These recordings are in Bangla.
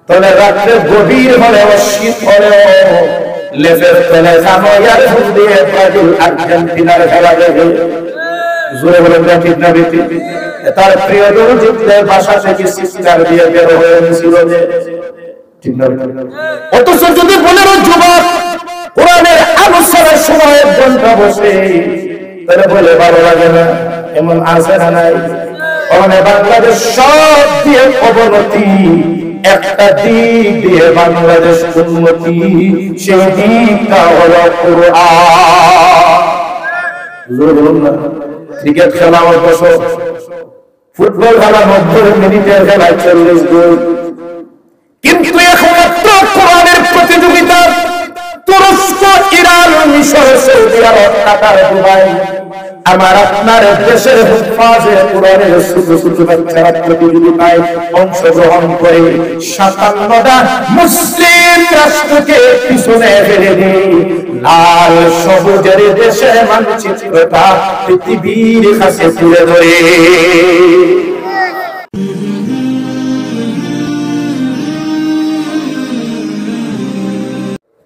তবে রাত্রে গভীর হলেও শীত হলেও লেজের তলে জানোয়ার ফুল দিয়ে ব্রাজিল আর্জেন্টিনার খেলা দেখে জোরে বলে ঠিক না বেটি তার প্রিয় দলজিতের বাসা থেকে চিৎকার দিয়ে বের হয়ে গেছিল যে ঠিক না। অথচ যদি বলে যুবক কোরআনের আলোচনার সময় ঘন্টা বসে তাহলে বলে ভালো লাগে না, এমন আছে না নাই? ওখানে বাংলাদেশ সব দিয়ে অবনতি, একটা দিক দিয়ে বাংলাদেশ উন্নতি, সেই দিকটা হলো কোরআন। ক্রিকেট খেলা 90, ফুটবল খেলা 90 মিনিটের খেলা 40 গোল, কিন্তু একমাত্র কোরআনের প্রতিযোগিতা তুরস্ক, ইরান, মিশর, সৌদি আরব, কাতার, দুবাই, আমার আপনার দেশের হুফাজে কোরআনের ছোট ছোট বাচ্চারা প্রতিযোগিতায় অংশগ্রহণ করে 57টা মুসলিম রাষ্ট্রকে পিছনে ফেলে দিয়ে লাল সবুজের দেশের মানচিত্রটা পৃথিবীর কাছে তুলে ধরে।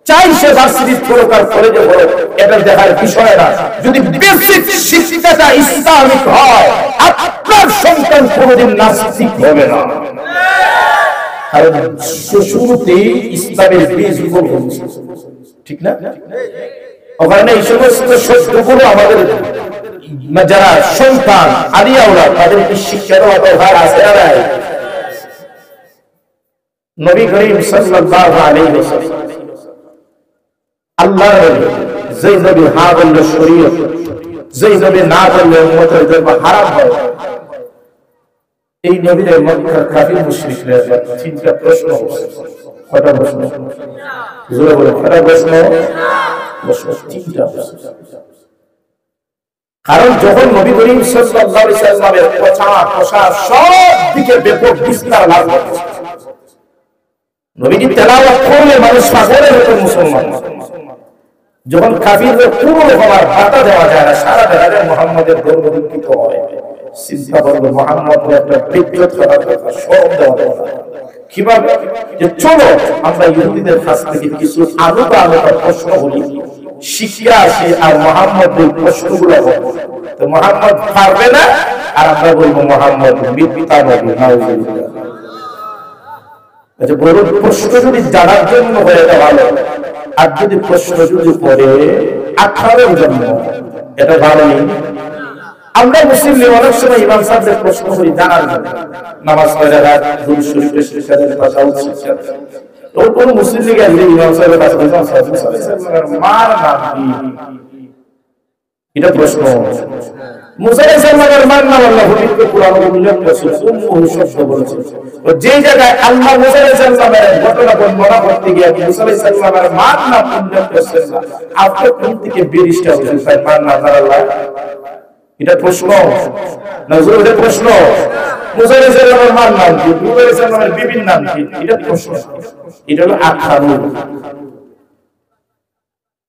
চাইছে ভার্সিটির প্রকার কলেজে বড়, এটা দেখার বিষয় না। যদি বেসিক শিক্ষাটা ইসলামিক হয়, আপনার সন্তান কোনদিন নাস্তিক হবে না। কারণ শুরুতেই ইসলামের বীজ বপন, ঠিক না? ওখানে এই সমস্ত শব্দগুলো আমাদের যারা সন্তান আলিয়াউলা তাদেরকে শিক্ষা দেওয়া দরকার আছে না নাই? নবী করিম সাল্লাল্লাহু আলাইহি ওয়াসাল্লাম আল্লাহর নবী, যেই নবী হ্যাঁ বললে শরীয়ত, যেই নবী না বললে উম্মতের জন্য হারাম হয়, এই নবীর মক্কার কাফির মুশরিকরা তিনটা প্রশ্ন করছে। কয়টা প্রশ্ন? জোরে বলে কয়টা প্রশ্ন? তিনটা প্রশ্ন। কারণ যখন নবী করিম সাল্লাল্লাহু আলাইহি ওয়াসাল্লামের প্রচার সব দিকে ব্যাপক বিস্তার লাভ করেছে, নবীজি তেলাওয়াত করলে মানুষ পাগল হয়ে যেত মুসলমান। যখন কাফিররা পুরো হওয়ার বাধা দেওয়া যায় না, সারা বেড়ালে মুহাম্মাদের গর্বদীপ্ত হয়, চিন্তা করবে মুহাম্মদের একটা বিদ্যুৎ করার কথা, সব দেওয়া দরকার। কিভাবে? যে চলো আমরা ইহুদিদের কাছ থেকে কিছু আলাদা প্রশ্ন বলি, শিখিয়ে আসি, আর মুহাম্মদের প্রশ্নগুলো বলবো। তো মুহাম্মদ পারবে না, আর আমরা বলবো মুহাম্মদ মিথ্যা নবী। নাউযুবিল্লাহ। আচ্ছা, বড় প্রশ্ন যদি জানার জন্য হয়ে যায় ভালো, আর যদি প্রশ্ন যদি করে আঠারোর জন্য, এটা ভালো নেই। আমরা মুসলিম অনেক সময় ইমাম সাহেবদের প্রশ্ন করি জানার জন্য, নামাজ পড়ে রাত দুরূদ শরীফের শিক্ষার কথা উচিত। তো কোন মুসলিম লীগে আসলে ইমাম সাহেবের কাছে মার নাম কি, এটা প্রশ্ন। মুসা আলাইহিস সালামের মার নাম আল্লাহ পবিত্র কোরআনে উল্লেখ করেছে, উম্মুহু শব্দ বলেছে। তো যে জায়গায় আল্লাহ মুসা আলাইহিস সালামের ঘটনা বর্ণনা করতে গিয়ে মুসা আলাইহিস সালামের মার নাম উল্লেখ করেছেন না, আপনি কোন থেকে বেরিস্টার হয়েছেন তাই মার নাম আল্লাহ? এটা প্রশ্ন না? এটা প্রশ্ন। মুসা আলাইহিস সালামের মার নাম কি, মুসা আলাইহিস সালামের বিবির নাম কি, এটা প্রশ্ন। এটা হলো আখারু।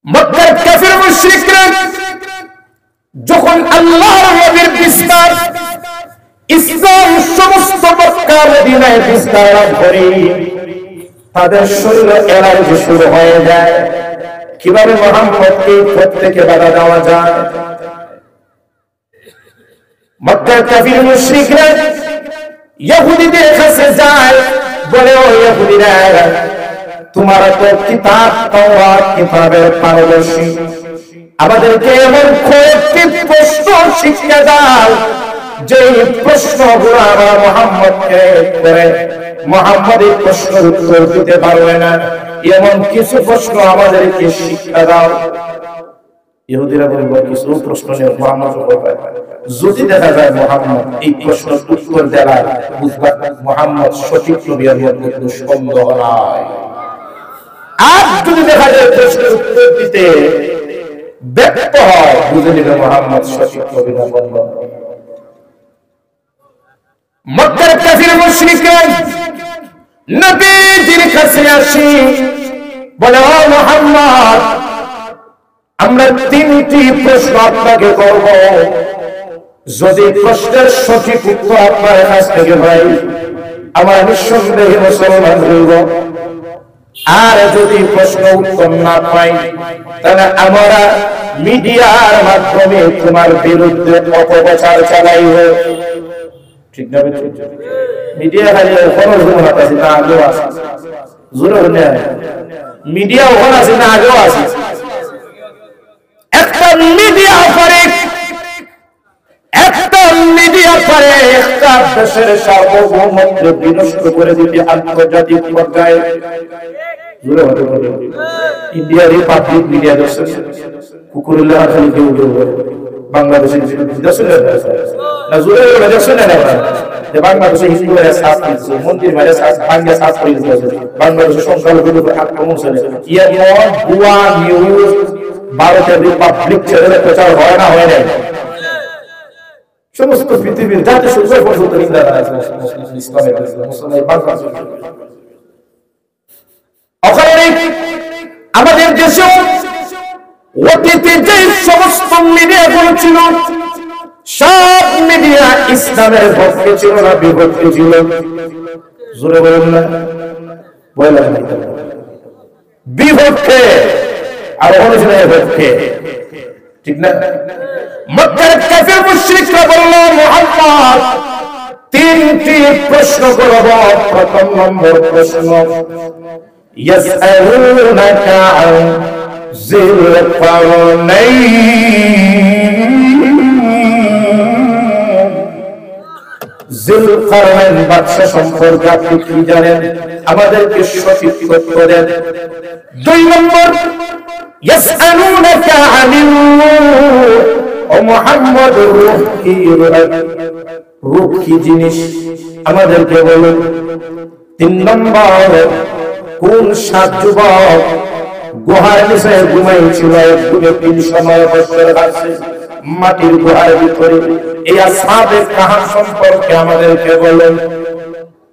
মক্কার কাফির মুশরিকরা যখন আল্লাহর নবীর বিস্তার ইসলাম সমস্ত মক্কা মদিনায় বিস্তার লাভ করে, তাদের শরীরে অ্যালার্জি শুরু হয়ে যায়। কিভাবে মুহাম্মদকে প্রত্যেকে বাধা দেওয়া যায়? মক্কার কাফির মুশরিকরা ইহুদিদের কাছে যায়, বলে ও ইহুদিরা, তোমার তো কিতাব তাওরাত কিতাবের পারদর্শী, আমাদেরকে এমন কয়েকটি প্রশ্ন শিখিয়ে দাও যে প্রশ্নগুলো আমরা মুহাম্মদকে করে মুহাম্মদ এই প্রশ্নের উত্তর দিতে পারবে না, এমন কিছু প্রশ্ন আমাদেরকে শিক্ষা দাও। ইহুদিরা বলল কিছু প্রশ্ন নিয়ে মুহাম্মদ বলবে, যদি দেখা যায় মুহাম্মদ এই প্রশ্নের উত্তর দেয়, বুঝবা মুহাম্মদ সঠিক নবীর মধ্যে কোনো সন্দেহ নাই। আর যদি দেখা যায় প্রশ্নের উত্তর দিতে ব্যর্থ হয়, বুঝে নিবে মুহাম্মদ সঠিক নবী না বলল। মক্কার কাফির মুশরিকরা নবীজির কাছে আসি, বলে ও মুহাম্মদ, আমরা তিনটি প্রশ্ন আপনাকে করব, যদি প্রশ্নের সঠিক উত্তর আপনার কাছ থেকে হয় আমরা নিঃসন্দেহে মুসলমান হইব। আর যদি প্রশ্ন উত্তর না পাই তাহলে আমরা মিডিয়ার মাধ্যমে তোমার বিরুদ্ধে অপপ্রচার চালাইব। ঠিক না? মিডিয়া খালি কোনো জোর আছে না, আগেও আছে, জোর নেই। মিডিয়া ওখানে আছে না, আগেও আছে। একটা মিডিয়া পারে একটা দেশের সার্বভৌমত্ব বিনষ্ট করে দিতে আন্তর্জাতিক পর্যায়ে। ইন্ডিয়া রিপাবলিক মিডিয়া দর্শন কুকুরুল্লাহ খালি কেউ কেউ বাংলাদেশের দর্শন না, জোরে দর্শন না, বাংলাদেশে হিন্দুরা সাথ দিচ্ছে, মন্দির মাঝে ভাঙ্গে সাথ করে দিচ্ছে, বাংলাদেশের সংখ্যালঘুদের উপর আক্রমণ চলে। এমন ভুয়া নিউজ ভারতের রিপাবলিক চ্যানেলে প্রচার হয় না, হয় নাই? সমস্ত পৃথিবীর জাতি সূর্য পর্যন্ত নিন্দা আছে ইসলামের মুসলমান বাংলাদেশ। আমাদের দেশে অতীতে যে সমস্ত মিডিয়াগুলো ছিল সব মিডিয়া ইসলামের পক্ষে ছিল না, বিপক্ষে ছিল। জোরে বলেন না, বলেন বিপক্ষে, আর অনেক পক্ষে। ঠিক না? মক্কার কাফির মুশরিকরা বলল, মুহাম্মদ তিনটি প্রশ্ন করব। প্রথম নম্বর প্রশ্ন, ইয়াসআলুনাকা আন যিল কারনাইন বাদশা সম্পর্কে আপনি কি জানেন? আমাদেরকে সঠিক তথ্য দেন। দুই নম্বর, ইয়াসআলুনাকা আনিল ও মুহাম্মদ রূহ কি জিনিস, আমাদেরকে বলুন। তিন নম্বর, কোন সাত যুবক গুহার নিচে ঘুমাইছিল, ঘুমে 309 বছর আছে মাটির গুহার ভিতরে, এই আসহাবে কাহাফ সম্পর্কে আমাদেরকে বলুন।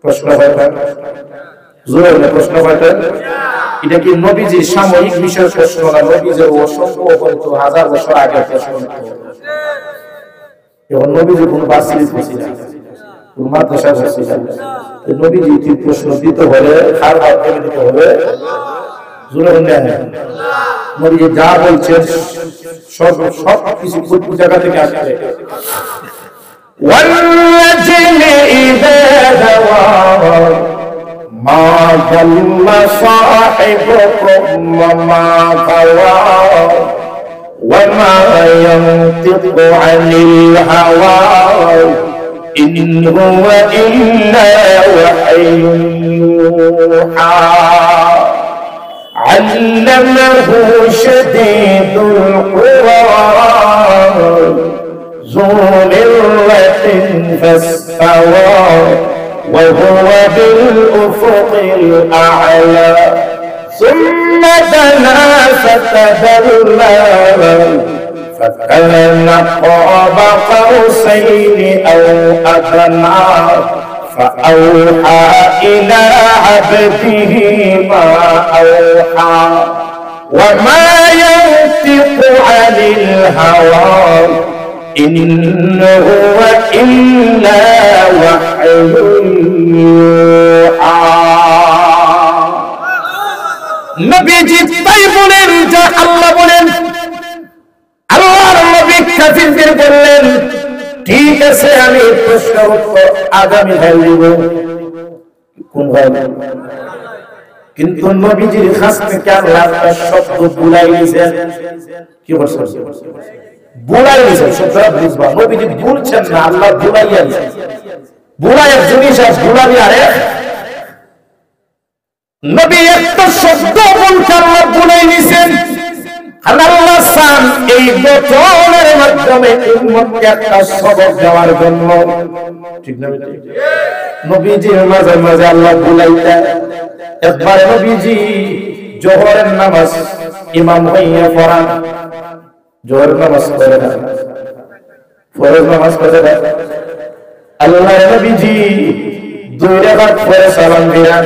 প্রশ্ন পাইতেন, জোরে প্রশ্ন পাইতেন। এটা কি নবীজির সাময়িক বিষয় প্রশ্ন না, নবীজির অসংখ্য হয়তো 1000 বছর আগের প্রশ্ন। এখন নবীজি কোন বাসিল ছিল, কোন মাদ্রাসা ছিল, নবীজি কি প্রশ্ন দিতে হলে কার মাধ্যমে দিতে হবে? জোরে নেন। নবীজি যা বলছেন সব কিছু কোন জায়গা থেকে আসছে। ওয়াল্লাযিনা ইযা দাওয়া মা যাল্লা সাহিবুকুম ওয়া মা গাওয়া ওয়া মা ইয়ানতিকু আনিল হাওয়া ইন হুয়া ইল্লা ওয়াহয়ুন ইউহা আল্লামাহু শাদীদুল কুওয়া ذو مرة فاستوى وهو بالأفق الأعلى ثم دنا فتدلى فكان قاب قوسين أو أدنى فأوحى إلى عبده ما أوحى وما ينطق عن الهوى إن هو إلا وحي يوحى নবীজি তাই বলেন যা আল্লাহ বলেন। আল্লাহর নবী কাফিরদের বললেন, ঠিক আছে আমি প্রশ্ন উত্তর আগামী কাল দিব। কোন ভাই? কিন্তু নবীজির কাছ থেকে আল্লাহ একটা শব্দ বুলাই নিয়েছেন। কি বলছেন? বুলাই নিয়েছেন। সত্যি বুঝবা, নবীজি বলছেন না, আল্লাহ বুলাইয়া নিয়েছেন। বুলাই এক জিনিস আর বুলাই আরেক। নবী একটা শব্দ বলতে আল্লাহ বুলাই নিয়েছেন। আল্লাহ চান এই বচনের মাধ্যমে উম্মতকে একটা সবক দেওয়ার জন্য। ঠিক না? নবীজির মাঝে মাঝে আল্লাহ বুলাইতে। একবার নবীজি জোহরের নামাজ ইমাম হইয়া পড়ান। জোহরের নামাজ পড়ে না, ফরজ নামাজ পড়ে না। আল্লাহ নবীজি 2 রাকাত পরে সালাম দিলেন।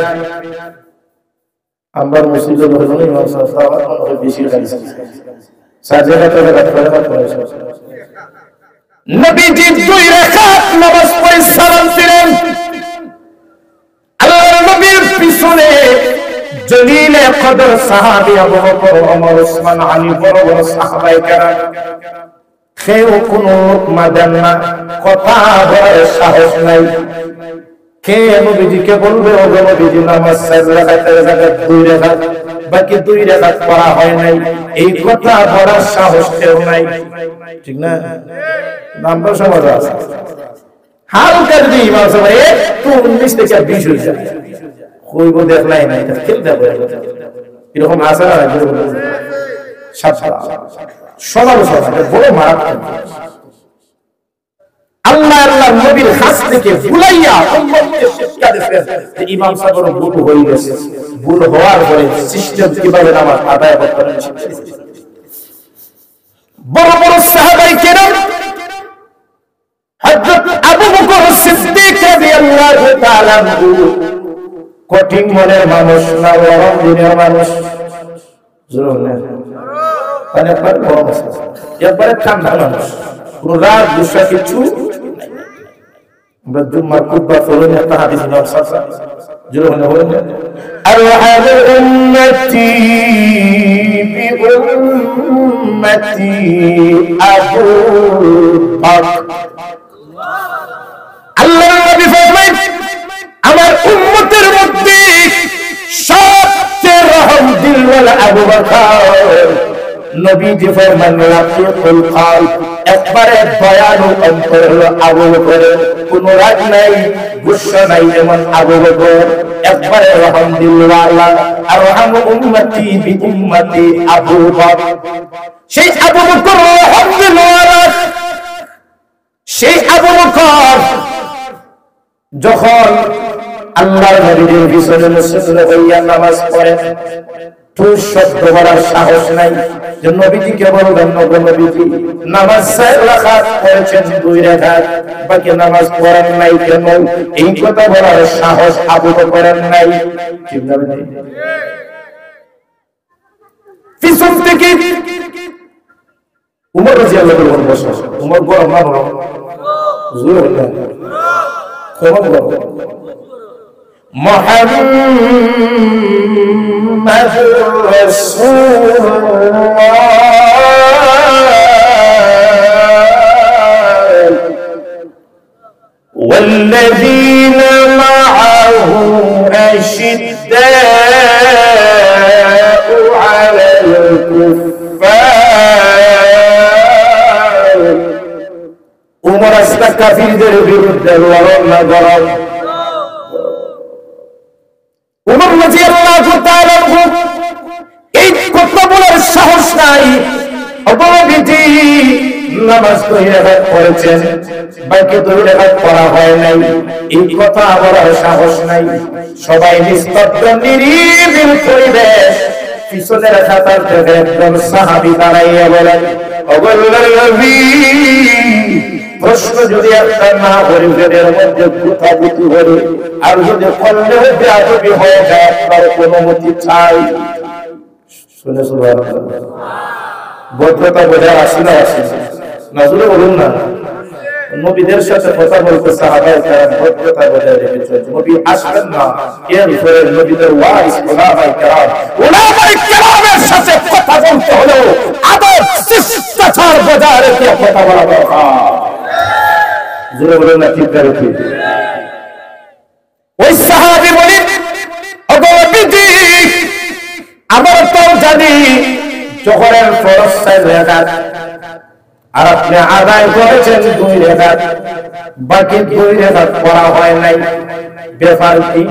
আমরা মসজিদে বসে ইমাম সাহেব বেশি খাইছি, সাজদা করে পড়ে। নবীজি 2 রাকাত নামাজ পড়ে সালাম দিলেন। নবীর পিছনে জলিলে কদর সাহাবী আবু বকর ওমর ওসমান আলী বড় বড় সাহাবায়ে কেরাম কেউ কোনো লোকমা দেন না, কথা বলার সাহস নাই। কে নবীজিকে বলবে ও নবীজি নামাজ 4 রাকাতের জায়গায় 2 রাকাত, বাকি 2 রাকাত পড়া হয় নাই, এই কথা বলার সাহস কেউ নাই, ঠিক না? নাম্বার সমাজ আছে হালকা যদি ইমাম সাহেব একটু 19 থেকে 20 হয়ে যায়, কইব দেখলাই না, এটা খেলতে পারে এরকম আছে না? সমালোচনা বড় মারাত্মক। আল্লাহ আল্লাহর নবীর কাছ থেকে ভুলাইয়া উম্মতকে শিক্ষা দিয়েছেন যে ইমাম সাহেবের ভুল হয়ে গেছে, ভুল হওয়ার পরে সিস্টেম কিভাবে নামাজ আদায় করতে হবে। বড় বড় সাহাবায়ে কেরাম হযরত আবু বকর সিদ্দিক রাদিয়াল্লাহু তাআলা কঠিন মনের মানুষ না, নরম দিনের মানুষ, জোর না মানে একবার গরম আছে, একবারে ঠান্ডা মানুষ, কোন রাগ গুসা কিছু নাই। আমরা জুম্মার খুতবা পড়লে একটা হাদিস ইমাম সাহেব জোর না বলেন আরহাম উম্মতি বি উম্মতি আবু বকর। আল্লাহর নবী ফরমায় আমার উম্মতের মধ্যে সবচেয়ে রহম দিলওয়ালা আবু বকর। নবীজি ফরমান রাফিকুল কলব, একবারে দয়ালু অন্তর হলো আবু বকর, কোনো রাগ নাই গুসা নাই, যেমন আবু বকর একবারে রহম দিলওয়ালা। আরহাম উম্মতি বি উম্মতি আবু বকর, সেই আবু বকর রহম দিলওয়ালা। সেই আবু বকর যখন আল্লাহর নবীর পিছনে মুসল্লি হইয়া নামাজ পড়েন, তো শব্দ বলার সাহস নাই যে নবীজিকে বলবেন নবীজি নামাজ 4 রাকাত পড়েছেন 2 রাকাত, বাকি নামাজ পড়েন নাই কেন, এই কথা বলার সাহস আবু বকরের নাই। ঠিক না? পিছন থেকে উমর রাদিয়াল্লাহু আনহু বসে, উমর গরম না বড় জোর না কম গরম। মুহাম্মাদুর রাসূলুল্লাহ والذين معه أشداء على الكفار। উমর আস্তা কাফিরদের বিরুদ্ধে লড়না গরম। উমর রাদিয়াল্লাহু তাআলা এই কথা বলার সাহস নাই, অবনবীজি নামাজ 2 রাকাত পড়েছেন, বাকি 2 রাকাত পড়া হয় নাই, এই কথা বলার সাহস নাই। সবাই নিস্তব্ধ নিরিবিল পরিবেশ, পিছনের কাতার থেকে একজন সাহাবী দাঁড়াইয়া বলেন ওগো আল্লাহর নবী, প্রশ্ন যদি একটা না করে এর মধ্যে গুতাগুতি করে, আর যদি করলে বেয়াদবি হয়ে যায় আপনার অনুমতি চাই। শুনে সুবহানাল্লাহ, ভদ্রতা বজায় আসি না নাজুলে বলুন না, নবীদের সাথে কথা বলতে সাহাবায়ে কেরাম ভদ্রতা বজায় রেখেছেন। নবী আসবেন না, এর উপরে নবীদের ওয়ারিস উলামায়ে কেরাম, উলামায়ে কেরামের সাথে কথা বলতে হলো আদব শিষ্টাচার বজায় রেখে কথা বলা দরকার। জোরে বলুন না ঠিক করে ঠিক। ওই সাহাবী বলেন ওগো নবীজি, আমরা তো জানি জোহরের ফরজ 4 রাকাত, আর আপনি আদায় করেছেন 2 রাকাত, বাকি 2 রাকাত পড়া হয় নাই, ব্যাপার কি?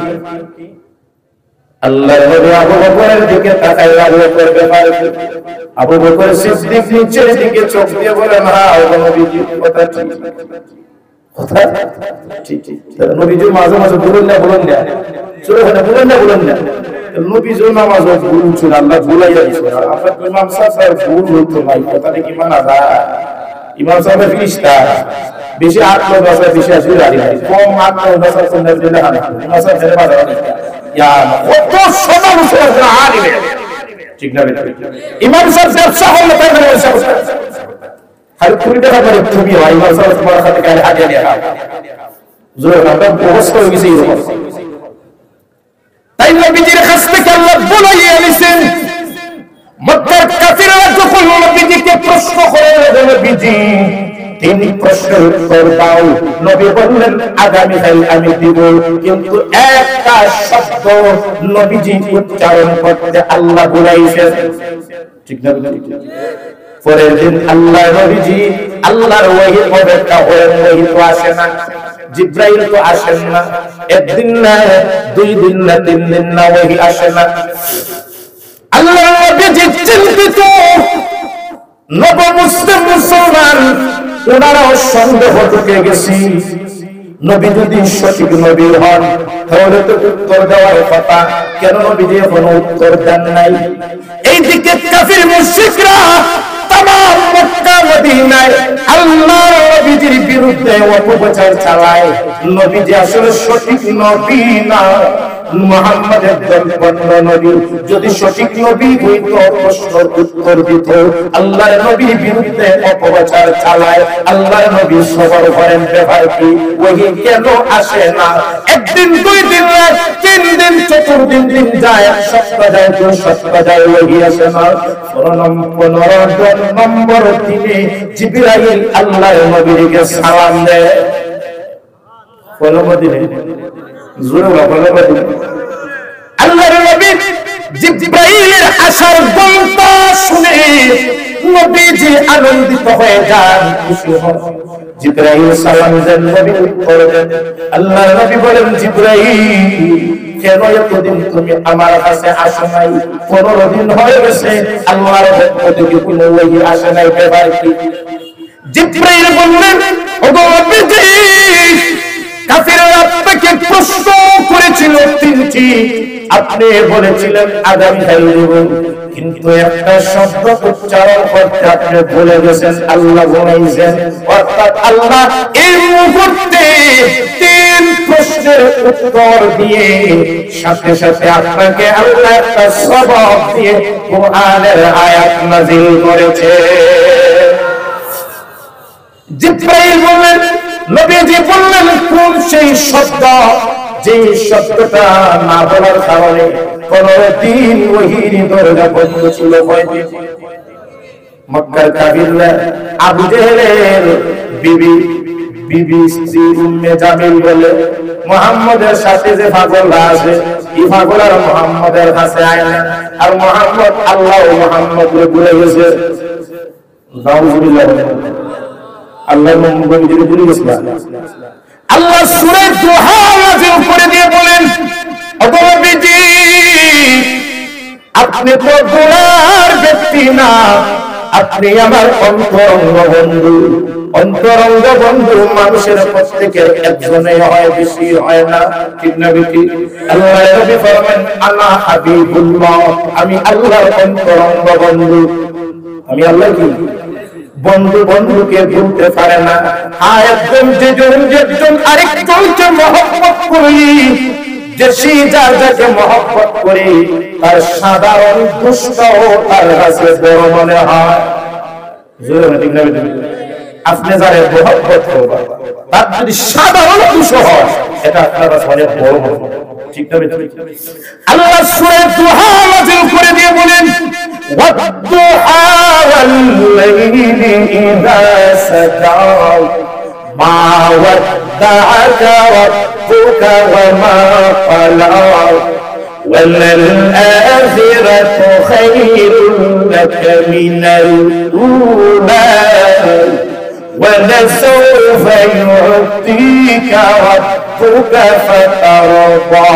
আল্লাহর নবী আবু বকরের দিকে তাকায়, আবু বকর ব্যাপার কি? আবু বকর সিদ্দিক নিচের দিকে চোখ দিয়ে বলেন হ্যাঁ ওগো নবীজি, কথা ঠিক, কথা ঠিক। নবীজি মাঝে মাঝে বলেন না চলে বলেন না নবীজি নামাজ ভুল ছিল, আল্লাহ ভুলাইয়া দিয়েছে। আপনার ইমাম সাহেব ভুল হতো নাই, কথাটা কি মানা যায়? ইমাম সাহেব ফেরেশতা, বেশি 8 লোক আছে, বেশি আসবে গাড়ি কম 8 লোক আছে, সুন্নাত দিলে হানা ইমাম সাহেব ফেরে বাজা ইয়া কত সমালোচনা করে আলিমে, ঠিক না? ইমাম সাহেব ব্যবসা হলো তাই না? আর কুড়ি টাকা করে তুমি হয় ইমাম সাহেব তোমার সাথে গাড়ি হাজিয়ে নিয়ে যাও, জোরে না অবস্থা হয়ে গেছে এরকম। তাই নবীজির কাছ থেকে আল্লাহ বলাইয়া নিছেন মক্কার কাফিররা যখন নবীজিকে প্রশ্ন করে নবীজি তিনি প্রশ্নের উত্তর দাও নবী বললেন আগামীকাল আমি দিব কিন্তু একটা শব্দ নবীজি উচ্চারণ করতে আল্লাহ বলাইছেন ঠিক না পরের দিন আল্লাহ নবীজি আল্লাহর ওহী অপেক্ষা হয়ে ওহী তো আসে না জিবরাইল তো আসেন না একদিন না দুই দিন না তিন দিন না ওহী আসে না আল্লাহ নবীজি চিন্তিত নবমুসলিম মুসলমান ওনারাও সন্দেহ ঢুকে গেছি নবী যদি সঠিক নবী হন তাহলে তো উত্তর দেওয়ার কথা কেন নবীজি এখনো উত্তর দেন নাই এইদিকে কাফির মুশরিকরা তামাম মক্কা মদিনায় আল্লাহর নবীজির বিরুদ্ধে অপপ্রচার চালায় নবীজি আসলে সঠিক নবী না মুহাম্মাদের দলবদ্ধ নবী যদি সঠিক নবী হইতো প্রশ্নের উত্তর দিত আল্লাহর নবীর বিরুদ্ধে অপপ্রচার চালায় আল্লাহর নবী সবার করেন ব্যাপার কি ওহী কেন আসে না একদিন দুই দিন তিন দিন চতুর্দিন দিন যায় এক সপ্তাহ যায় দুই সপ্তাহ যায় ওহী আসে না 15 নম্বর দিনে জিবরাইল আল্লাহর নবীকে সালাম দেয় কোন মদিনে জোরে বলো আল্লাহর নবী জিবরাইলের আসার গল্প শুনে নবীজি আনন্দিত হয়ে যান খুশি হন জিবরাইল সালাম দেন নবী উত্তর দেন আল্লাহর নবী বলেন জিবরাইল কেন এতদিন তুমি আমার কাছে আসো নাই 15 দিন হয়ে গেছে আল্লাহর পক্ষ থেকে কোনো ওহী আসে নাই ব্যাপার কি জিবরাইল বললেন ওগো নবীজি কাফিররা আপনাকে প্রশ্ন করেছিল তিনটি আপনি বলেছিলেন আগামীকাল দেব কিন্তু একটা শব্দ উচ্চারণ করতে আপনি ভুলে গেছেন আল্লাহ বলেছেন অর্থাৎ আল্লাহ এই মুহূর্তে তিন প্রশ্নের উত্তর দিয়ে সাথে সাথে আপনাকে আল্লাহ একটা সবক দিয়ে কোরআনের আয়াত নাযিল করেছে জিবরাইল বললেন নবীজি বললেন কোন সেই শব্দ যে শব্দটা না বলার কারণে 15 দিন ওহীর দরজা বন্ধ ছিল মক্কার কাফিররা আবু জেহেলের বিবি স্ত্রী উম্মে জামিল বলে মুহাম্মদের সাথে যে পাগল আছে এই পাগল আর মুহাম্মদের কাছে আয় না আর মুহাম্মদ আল্লাহ মুহাম্মদকে ভুলে গেছে নাউজুবিল্লাহ আল্লাহ মুহাম্মদকে ভুলে গেছে আল্লাহ সূরা দুহা নাযিল করে দিয়ে বলেন ওগো নবীজি আপনি তো গুনার ব্যক্তি না আপনি আমার অন্তরঙ্গ বন্ধু মানুষের প্রত্যেকের একজনে হয় বেশি হয় না ঠিক না বেশি আল্লাহ নবী ফরমান আনা হাবিবুল্লাহ আমি আল্লাহর অন্তরঙ্গ বন্ধু আমি আল্লাহ কি বন্ধু বন্ধুকে ভুলতে পারে না আর একদম যেজন আরেকজনকে মহব্বত করি যে সে যার যাকে মহব্বত করে তার সাধারণ দুষ্টও তার কাছে বড় মনে হয় আপনি যারা মহব্বত করবেন তার যদি সাধারণ দুষ্ট হয় এটা আপনার কাছে অনেক বড় মনে হয় ঠিক না আল্লাহ সূরা দুহা নাযিল করে দিয়ে বলেন ওয়াদ-দুহা ওয়াল-লাইলি ইযা সাজা মা ওয়াদ্দাআকা রাব্বুকা ওয়া মা ক্বালা ওয়াল-আখিরাতু খায়রুন লাকা মিনাল উলা ولسوف يعطيك ربك فترضى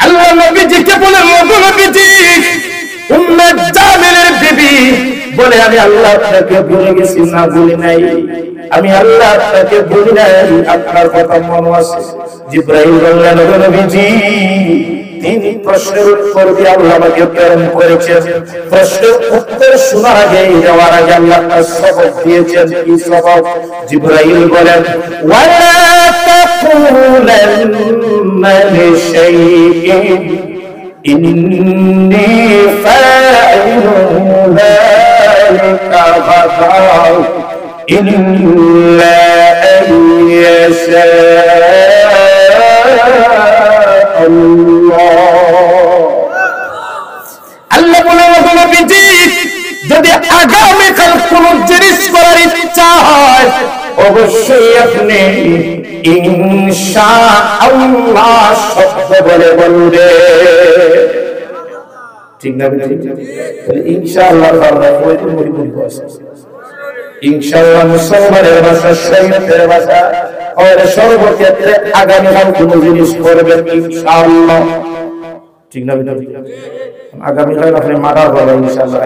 আল্লাহ নবীজিকে বলে ওগো নবীজি উম্মে জামিলের বিবি বলে আমি আল্লাহ আপনাকে ভুলে গেছি না ভুলি নাই আমি আল্লাহ আপনাকে ভুলি নাই আপনার কথা মনে আছে জিবরাইল বললেন ওগো নবীজি তিনি প্রশ্নের উত্তর দিয়ে আল্লাহ আমাকে প্রেরণ করেছেন প্রশ্নের উত্তর শোনার আগে যাওয়ার আগে আল্লাহ তার সবক দিয়েছেন কি সবক জিবরাইল বলেন ওয়ালা তাকুলান্না লিশাইইন ইন্নী ফাইলুন যালিকা গাদাও ইল্লা আন ইয়াশা আগামীকাল কোন জিনিস করার ইচ্ছা হয় অবশ্যই আপনি ইনশাআল্লাহ শব্দ বলে বলবে, ঠিক না? ইনশাআল্লাহ ইনশাআল্লাহ মুসলমানের ভাষা, শরীয়তের ভাষা, আর সর্বক্ষেত্রে আগামীকাল কোন জিনিস করবেন ইনশাআল্লাহ, ঠিক না? আগামীকাল আপনি মারা হবে ইনশাআল্লাহ,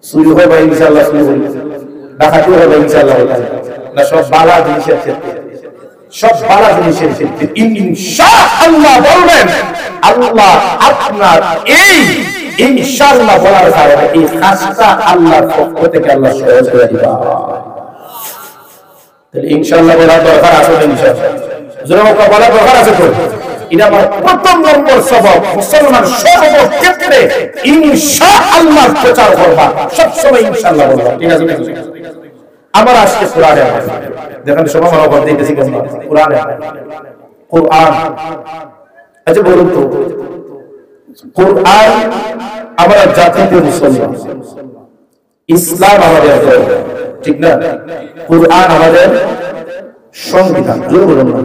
চুরি হবে ইনশাআল্লাহ, ডাকাতি হবে ইনশাআল্লাহ, না সব বালা জিনিসের ক্ষেত্রে, সব বালা জিনিসের ক্ষেত্রে ইনশাআল্লাহ বলবেন। আল্লাহ আপনার এই ইনশাআল্লাহ বলার কারণে এই কাজটা আল্লাহর পক্ষ থেকে আল্লাহ সহজ করে দিবা। তাহলে ইনশাআল্লাহ বলার দরকার আছে না? ইনশাআল্লাহ জোরে বলার দরকার আছে তো? এটা আমার প্রথম নম্বর সবক। মুসলমান সর্বক্ষেত্রে ইনশাআল্লাহ প্রচার করবা, সব সময় ইনশাআল্লাহ বলবা, ঠিক আছে? আমার আজকে কোরআনে দেখেন সবাই আমার কথা দিতেছি কেন? কোরআনে কোরআন, আচ্ছা বলুন তো, কোরআন আমরা জাতিতে মুসলমান, ইসলাম আমাদের ধর্ম, ঠিক না? কোরআন আমাদের সংবিধান, জোরে বলুন না,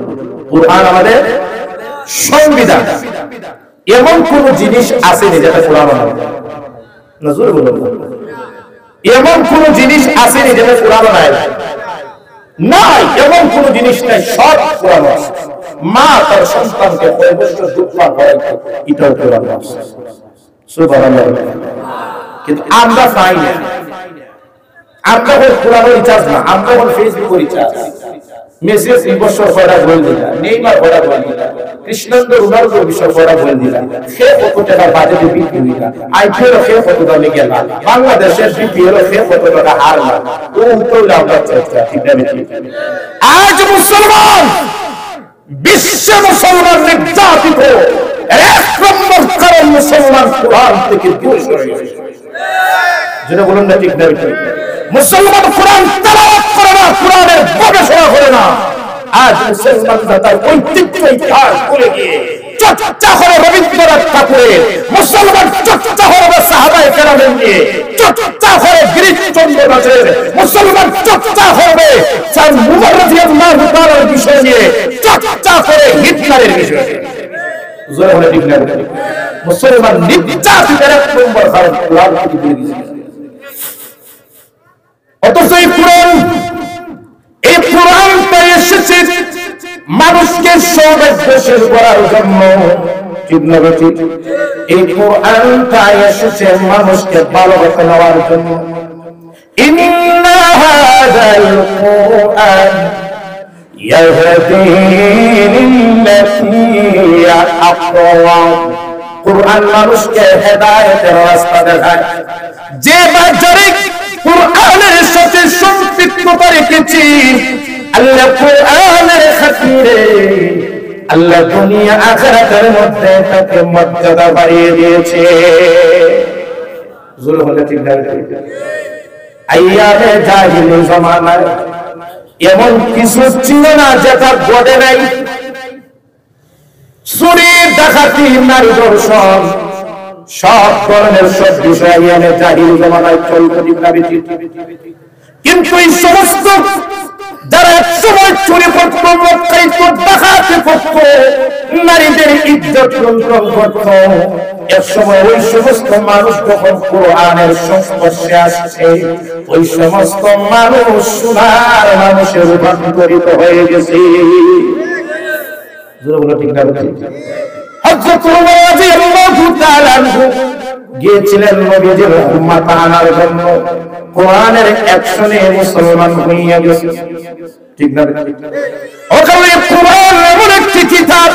কোরআন আমাদের সংবিধান। এমন কোন জিনিস আছে যেটা কোরআন না? জোরে বলুন না, এমন কোন জিনিস আছে যেটা কোরআন নাই? এমন কোন জিনিস নাই, সব কোরআন আছে। মা তার সন্তানকে 6 বছর দুধ পান করাইতো, এটাও কোরআন আছে, সুবহানাল্লাহ। কিন্তু আমরা পাই না, আমরা কোরআন রিচার্জ না, আমরা ফেসবুক রিচার্জ, মেসেজ 2 বছর পরে বল দিলা, নেইমার পরে বল দিলা, কৃষ্ণেন্দ্র রোনাল্ডো বিষয় পরে বল দিলা, সে কত টাকা বাজেটে বিক্রি হইলা, আইপিএল সে কত দামে গেল, বাংলাদেশের বিপিএল সে কত টাকা হারলা, ও উত্তরটা আমরা চেষ্টা, ঠিক না? আজ মুসলমান, বিশ্ব মুসলমান নির্যাতিত, এক নম্বর কারণ মুসলমান কোরআন থেকে দূরে সরে গেছে, যেটা বলুন না, ঠিক না? মুসলমান কোরআন তেলাওয়াত করে না, কোরআনের গবেষণা করে না। আজ মুসলমানরা তার ঐতিহ্য ইতিহাস ভুলে গিয়ে চর্চা করে রবীন্দ্রনাথ ঠাকুরের, মুসলমান চর্চা করে সাহাবায়ে কেরামের নিয়ে, চর্চা করে গিরিশচন্দ্র দাসের, মুসলমান চর্চা করবে স্যার মুবারক রাদিয়াল্লাহু তাআলার বিষয় নিয়ে, চর্চা করে হিটলারের বিষয় নিয়ে, জোরে বলে ঠিক না? মুসলমান নির্যাতিতের এক নম্বর কারণ কোরআন থেকে দূরে গেছে। অথচ এই কোরআনটা এসেছে মানুষকে সৌভাগ্যশীল করার জন্য, ঠিক না? এই কোরআনটা এসেছে মানুষকে ভালোবাসা নেওয়ার জন্য। ইন্না হাযাল কোরআন ইয়াহদী লিল্লাতী হিয়া আকওয়াম। কোরআন মানুষকে হেদায়েতের রাস্তা দেখায়। যে বাজারে কোরআনের সাথে সম্পৃক্ততা রেখেছি, আল্লাহ কোরআনের খাতিরে আল্লাহ দুনিয়া আখিরাতের মধ্যে তাকে মর্যাদা বাড়িয়ে দিয়েছে। জোরে বলে ঠিক না? আইয়ামে জাহিলি জামানায় এমন কিছু ছিল না যেটা ঘটে নাই। চুরি, ডাকাতি, নারী ধর্ষণ, সব ধরনের সব বিষয় আইয়ামে জাহিলি জামানায় চলতো, ঠিক না? কিন্তু এই সমস্ত যারা একসময় চুরি করত, মক্কাইত, ডাকাতি করত, নারীদের ইজ্জত লঙ্ঘন করত, এক সময় ওই সমস্ত মানুষ যখন কোরআনের সংস্পর্শে আসছে, ওই সমস্ত মানুষ সোনার মানুষে রূপান্তরিত হয়ে গেছে। ঠিক না? হযরত ওমর রাদিয়াল্লাহু তাআলা আনহু গিয়েছিলেন নবীজির উম্মত আনার জন্য, কোরআনের অ্যাকশনে মুসলমান হইয়া গেছে, ঠিক না? ওখানে কোরআন এমন একটি কিতাব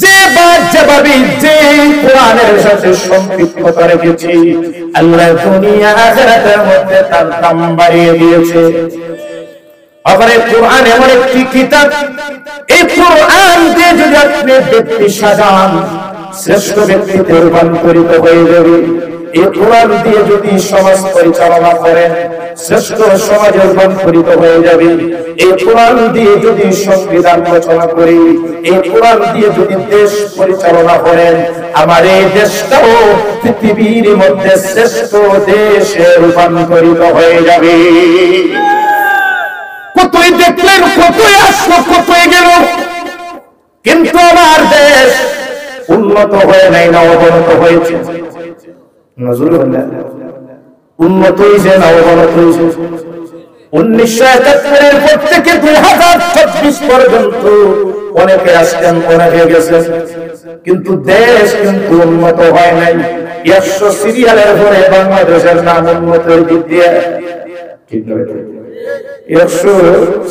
যেভাবে যে কোরআনের সাথে সম্পৃক্ততা রেখেছে, আল্লাহ দুনিয়া আখিরাতের মধ্যে তার দাম বাড়িয়ে দিয়েছে। ওখানে কোরআন এমন একটি কিতাব, এই কোরআন দিয়ে যদি আপনি ব্যক্তি সাজান, শ্রেষ্ঠ ব্যক্তিতে রূপান্তরিত হয়ে যাবে। এই কোরআন দিয়ে যদি সমাজ পরিচালনা করেন, শ্রেষ্ঠ সমাজে রূপান্তরিত হয়ে যাবে। এই কোরআন দিয়ে যদি সংবিধান রচনা করি, এই কোরআন দিয়ে যদি দেশ পরিচালনা করেন, আমার এই দেশটাও পৃথিবীর মধ্যে শ্রেষ্ঠ দেশে রূপান্তরিত হয়ে যাবে। কতই দেখলেন, কতই আসলো, কতই গেল, কিন্তু আমার দেশ উন্নত হয়ে নাই না অবনত হয়েছে? উন্নত হয়েছে না অবনত হয়েছে? 1971 পর থেকে 2026 পর্যন্ত অনেকে আসছেন, অনেকে গেছেন, কিন্তু দেশ কিন্তু উন্নত হয় নাই। 100 সিরিয়ালের পরে বাংলাদেশের নাম উন্নতির দিক দিয়ে, ঠিক নয়? 100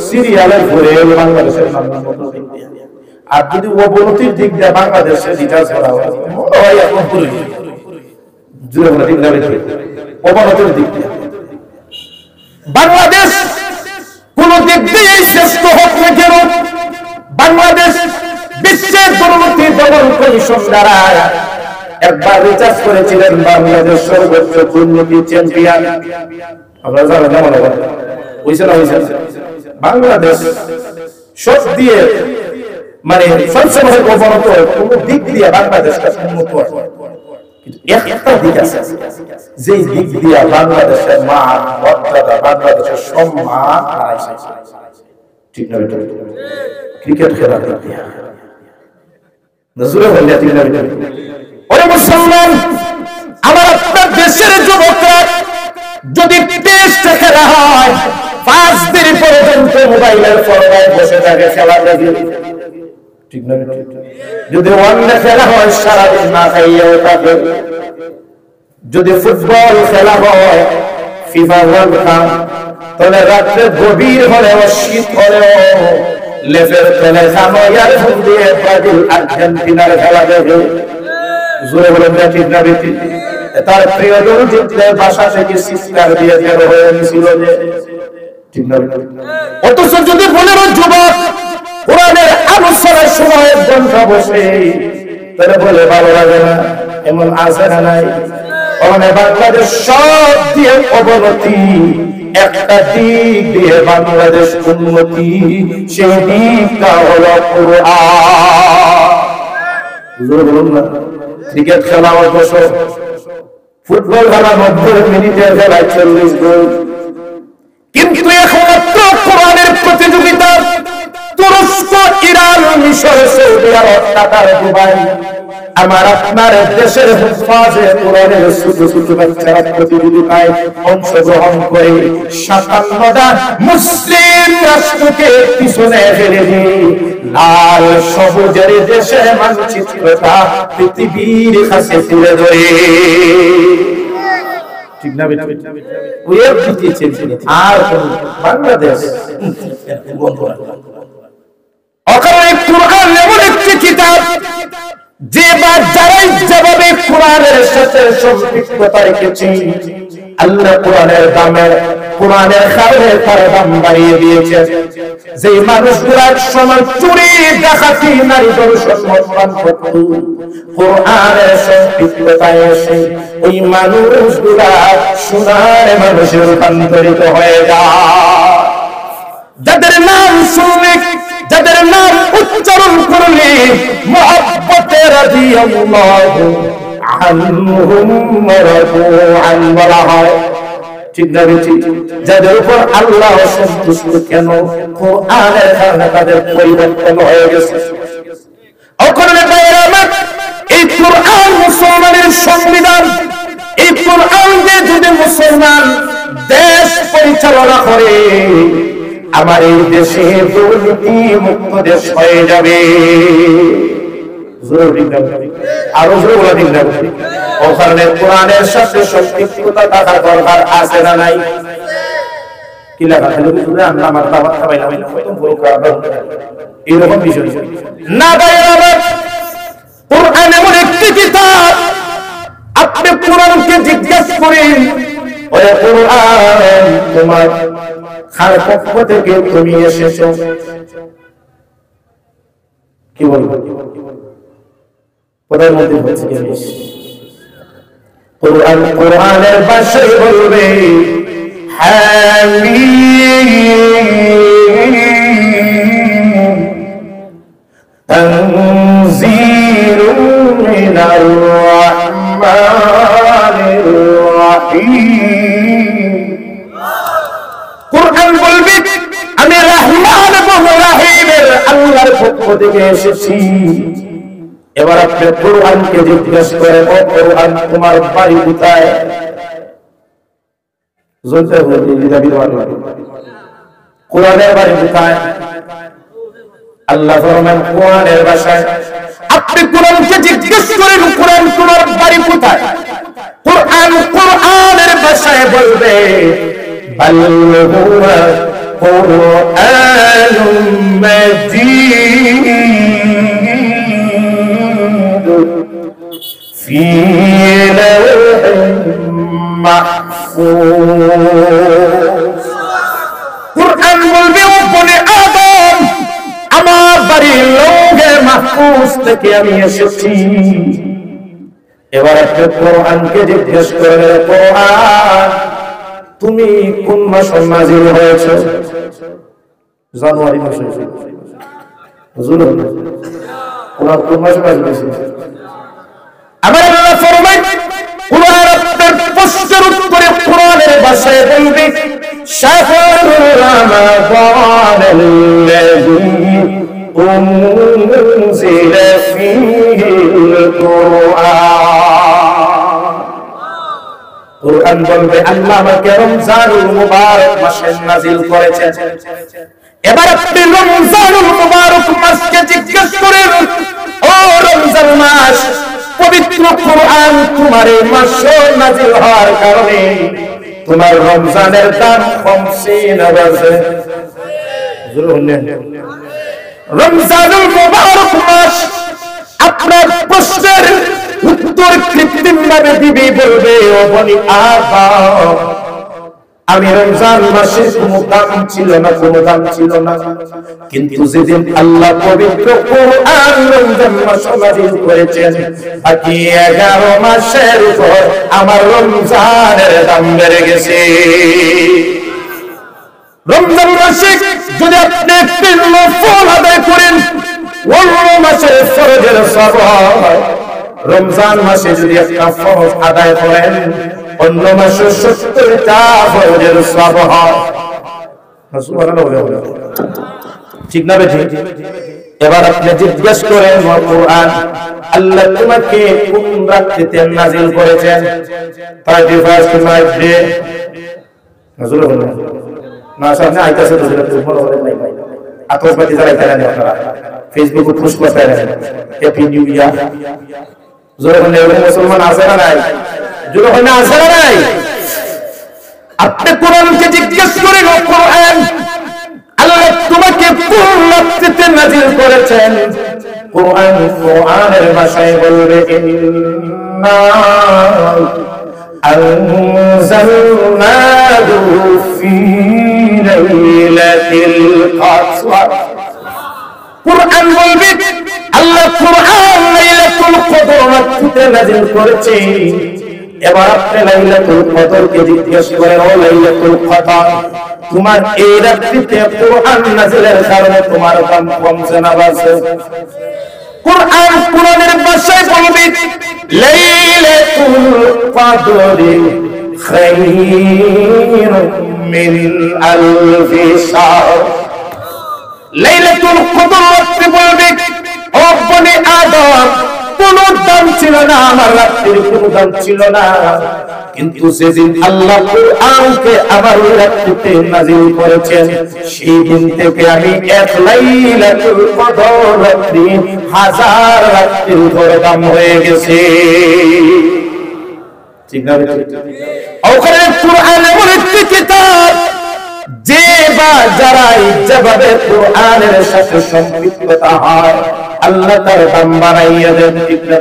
সিরিয়ালের পরে বাংলাদেশের নাম উন্নতির দিক দিয়ে। আর যদি অবনতির দিক দিয়ে বাংলাদেশে ডিটাচ করা হয়, মনে হয় এখন পুরো জুড়ে বলে ঠিক যাবে। অবনতির দিক দিয়ে বাংলাদেশ কোন দিক দিয়ে শ্রেষ্ঠ হোক না কেন, বাংলাদেশ বিশ্বের দুর্নীতি দমন কমিশন দ্বারা একবার রিচার্জ করেছিলেন বাংলাদেশ সর্বোচ্চ দুর্নীতি চ্যাম্পিয়ন। আমরা জানেন না, মনে করেন হয়েছে না? হয়েছে। বাংলাদেশ সব দিয়ে মানে সবসময় অবনত, কোন দিক দিয়ে বাংলাদেশটা উন্নত হয়, কিন্তু একটা দিক আছে যে দিক দিয়ে বাংলাদেশের মান, মর্যাদা, বাংলাদেশের সম্মান হারাইছে, ঠিক না? ক্রিকেট খেলার দিক দিয়ে নজরে হলে ঠিক না? ওরে মুসলমান, আমার আপনার দেশের যুবকরা যদি টেস্ট খেলা হয় 5 দিন পর্যন্ত মোবাইলের পর্দায় বসে থাকে খেলা দেখে, ঠিক না? যদি ওয়ানডে খেলা হয় সারাদিন না খাইয়েও থাকে। যদি ফুটবল খেলা হয়, ফিফা ওয়ার্ল্ড কাপ, তাহলে রাত্রে গভীর হলেও শীত হলেও লেফের তলে জামাইয়ার ফুল দিয়ে ব্রাজিল আর্জেন্টিনার খেলা দেখে। জোরে বলেন না, ঠিক না? তার প্রিয় দল জিতলে বাসা থেকে চিৎকার দিয়ে বের হয়ে গেছিল যে, ঠিক না? অথচ যদি 15 যুবক কোরআনের আলোচনার সময় ঘন্টা বসে, তাহলে বলে ভালো লাগে না? এমন আছে না নাই? বাংলাদেশ সব দিয়ে অবনতি, একটা দিক দিয়ে বাংলাদেশ উন্নতি, সেই দিকটা হলো কোরআন। ক্রিকেট খেলা 100, ফুটবল খেলা 90 মিনিটের খেলায় 40 গোল, কিন্তু একমাত্র কোরআনের প্রতিযোগিতা তুরস্ক, ইরান, মিশর, সৌদি আরব, কাতার, দুবাই, আমার আপনার দেশের হুফাজে কোরআনের ছোট ছোট বাচ্চারা প্রতিযোগিতায় অংশগ্রহণ করে 57টা মুসলিম রাষ্ট্রকে পিছনে ফেলে দিয়ে লাল সবুজের দেশের মানচিত্রটা পৃথিবীর কাছে তুলে ধরে, ঠিক না? ওই দিতেছে আর বাংলাদেশ অকারণে কোরআন এমন একটি কিতাব যে বা যারাই যেভাবে কোরআনের সাথে সম্পৃক্ততা রেখেছে, আল্লাহ কোরআনের দামে, কোরআনের কারণে তার দাম বাড়িয়ে দিয়েছে। যে মানুষগুলা সময় চুরি, ডাকাতি, নারী ধর্ষণ, মদ্যপান করত, কোরআনের সম্পৃক্ততায় এসে ওই মানুষগুলা সোনার মানুষে রূপান্তরিত হয়ে যায়। যাদের নাম শুনলে, যাদের নাম উচ্চারণ করলে মুহাব্বতে রাদিয়াল্লাহু আনহুম মারফুআন বলা হয়, ঠিক না? যাদের উপর আল্লাহ সন্তুষ্ট, কেন? কোরআনের কারণে তাদের পরিবর্তন হয়ে গেছে। অকরণে বাইরামাত, এই কোরআন মুসলমানের সংবিধান, এই কোরআন দিয়ে যদি মুসলমান দেশ পরিচালনা করে, আমার এই দেশে দুর্নীতি মুক্ত দেশ হয়ে যাবে। আরো জোরে বলা, ঠিক না? ওখানে কোরআনের সাথে সম্পৃক্ততা থাকার দরকার আছে না নাই? কি লেখা আমার দাওয়াত খাবাইলাম এরকম বিষয় না। কোরআন এমন একটি কিতাব, আপনি কোরআনকে জিজ্ঞেস করেন, ওরে কোরআন তোমার কার পক্ষ থেকে তুমি এসেছো? কি বলবো? প্রধানমন্ত্রী বলছে কোরআন, কোরআনের ভাষায় বলবে হামিম তানযীলুম মিনার রাহমানির রাহিম। কুরআন বলবে আমি রহমান এবং রহিমের আল্লাহর পক্ষ থেকে এসেছি। এবার আপনি কোরআনকে জিজ্ঞেস করেন, ও কোরআন তোমার বাড়ি কোথায়? কোরআনের বাড়ি কোথায়? আল্লাহ ফরমান কোরআনের ভাষায়। আপনি কোরআনকে জিজ্ঞেস করেন কোরআন তোমার বাড়ি কোথায়? কোরআন কোরআনের ভাষায় বলবে বাল হুয়া কুরআনুম মাজিদ ফি লাওহিন মাহফুজ। কোরআন বলবে ও বনে আদম আমার বাড়ি লৌহে মাহফুজ থেকে আমি এসেছি। এবার আপনি কোরআনকে জিজ্ঞেস করেন কোরআন তুমি কোন মাসে নাযিল হয়েছে? জানুয়ারি মাসে। হুজুর কোরআন কোন মাসে নাযিল হয়েছে? আমার আল্লাহ ফরমান কোরআন আপনার প্রশ্নের উত্তরে কোরআনের ভাষায় বলবে শাহরুর রমাদানাল্লাযী উনজিলা ফীহিল কুরআন। কোরআন বলবে আল্লাহ আমাকে রমজানুল মুবারক মাসে নাযিল করেছেন। এবার আপনি রমজানুল মুবারক মাসকে জিজ্ঞেস করেন ও রমজান মাস পবিত্র কোরআন তোমার এই মাসে নাযিল হওয়ার কারণে তোমার রমজানের দাম 50 আছে। রমজানুল মুবারক মাস আপনার প্রশ্নের উত্তর কৃত্রিম ভাবে দিবে বলবে ও বনি আদম আমি রমজান মাসে কোনো দাম ছিল না, কোনো দাম ছিল না, কিন্তু যেদিন আল্লাহ পবিত্র কোরআন রমজান মাসে নাযিল করেছেন বাকি 11 মাসের উপর আমার রমজানের দাম বেড়ে গেছে। রমজান মাসে যদি আপনি একটি নফল আদায় করেন অন্য মাসের ফরজের সওয়াব, রমজান মাসে যদি একটা ফরজ আদায় করেন অন্য মাসে 70টা ফরজের সওয়াব হয়। ঠিক না বেঠিক? এবার আপনি জিজ্ঞেস করেন কোরআন আল্লাহ তোমাকে কোন রাত্রিতে নাযিল করেছেন? 31st night day. হুজুর বলেন না সামনে আইতাছে তো যেটা মনে হয় নাই ভাই আতশবাজি জ্বালাই তারা নেই আপনারা ফেসবুকে পোস্ট করতে পারেন হ্যাপি নিউ ইয়ার। জোরে বলেন এরকম মুসলমান আছে না নাই? জোরে বলেন আছে না নাই? আপনি কোরআনকে জিজ্ঞেস করেন ও কোরআন আল্লাহ তোমাকে কোন রাত্রিতে নাযিল করেছেন? কোরআন কোরআনের ভাষায় বলবে ইন্না আনজালনাহু ফি লাইলাতিল কদর। কোরআন বলবে আল্লাহ কোরআন লাইলাতুল কদর রাত্রিতে নাযিল করেছে। এবার আপনি লাইলাতুল কদরকে জিজ্ঞেস করেন ও লাইলাতুল কদর তোমার এই রাত্রিতে কোরআন নাযিলের কারণে তোমার দাম কমছে না বাড়ছে? কোরআন কোরআনের ভাষায় বলবে লাইলাতুল কদরি খায়রুম মিন আলফি শাহর। লাইলাতুল কদর রাত্রি বলবে ও বনি আদম কোন দাম ছিল না, আমার রাত্রির কোন দাম ছিল না, কিন্তু সেদিন আল্লাহ কোরআনকে আমার রাত্রিতে নাযিল করেছেন সেই দিন থেকে আমি এক লাইলাতুল কদর রাত্রি 1000 রাত্রির উপর দাম হয়ে গেছে। ঠিক না? ওখানে কোরআন এমন একটি কিতাব যে বা যারা যেভাবে কোরআনের সাথে সম্পৃক্ততা হয় আল্লাহ তার দাম বাড়াইয়া দেন। ঠিক না?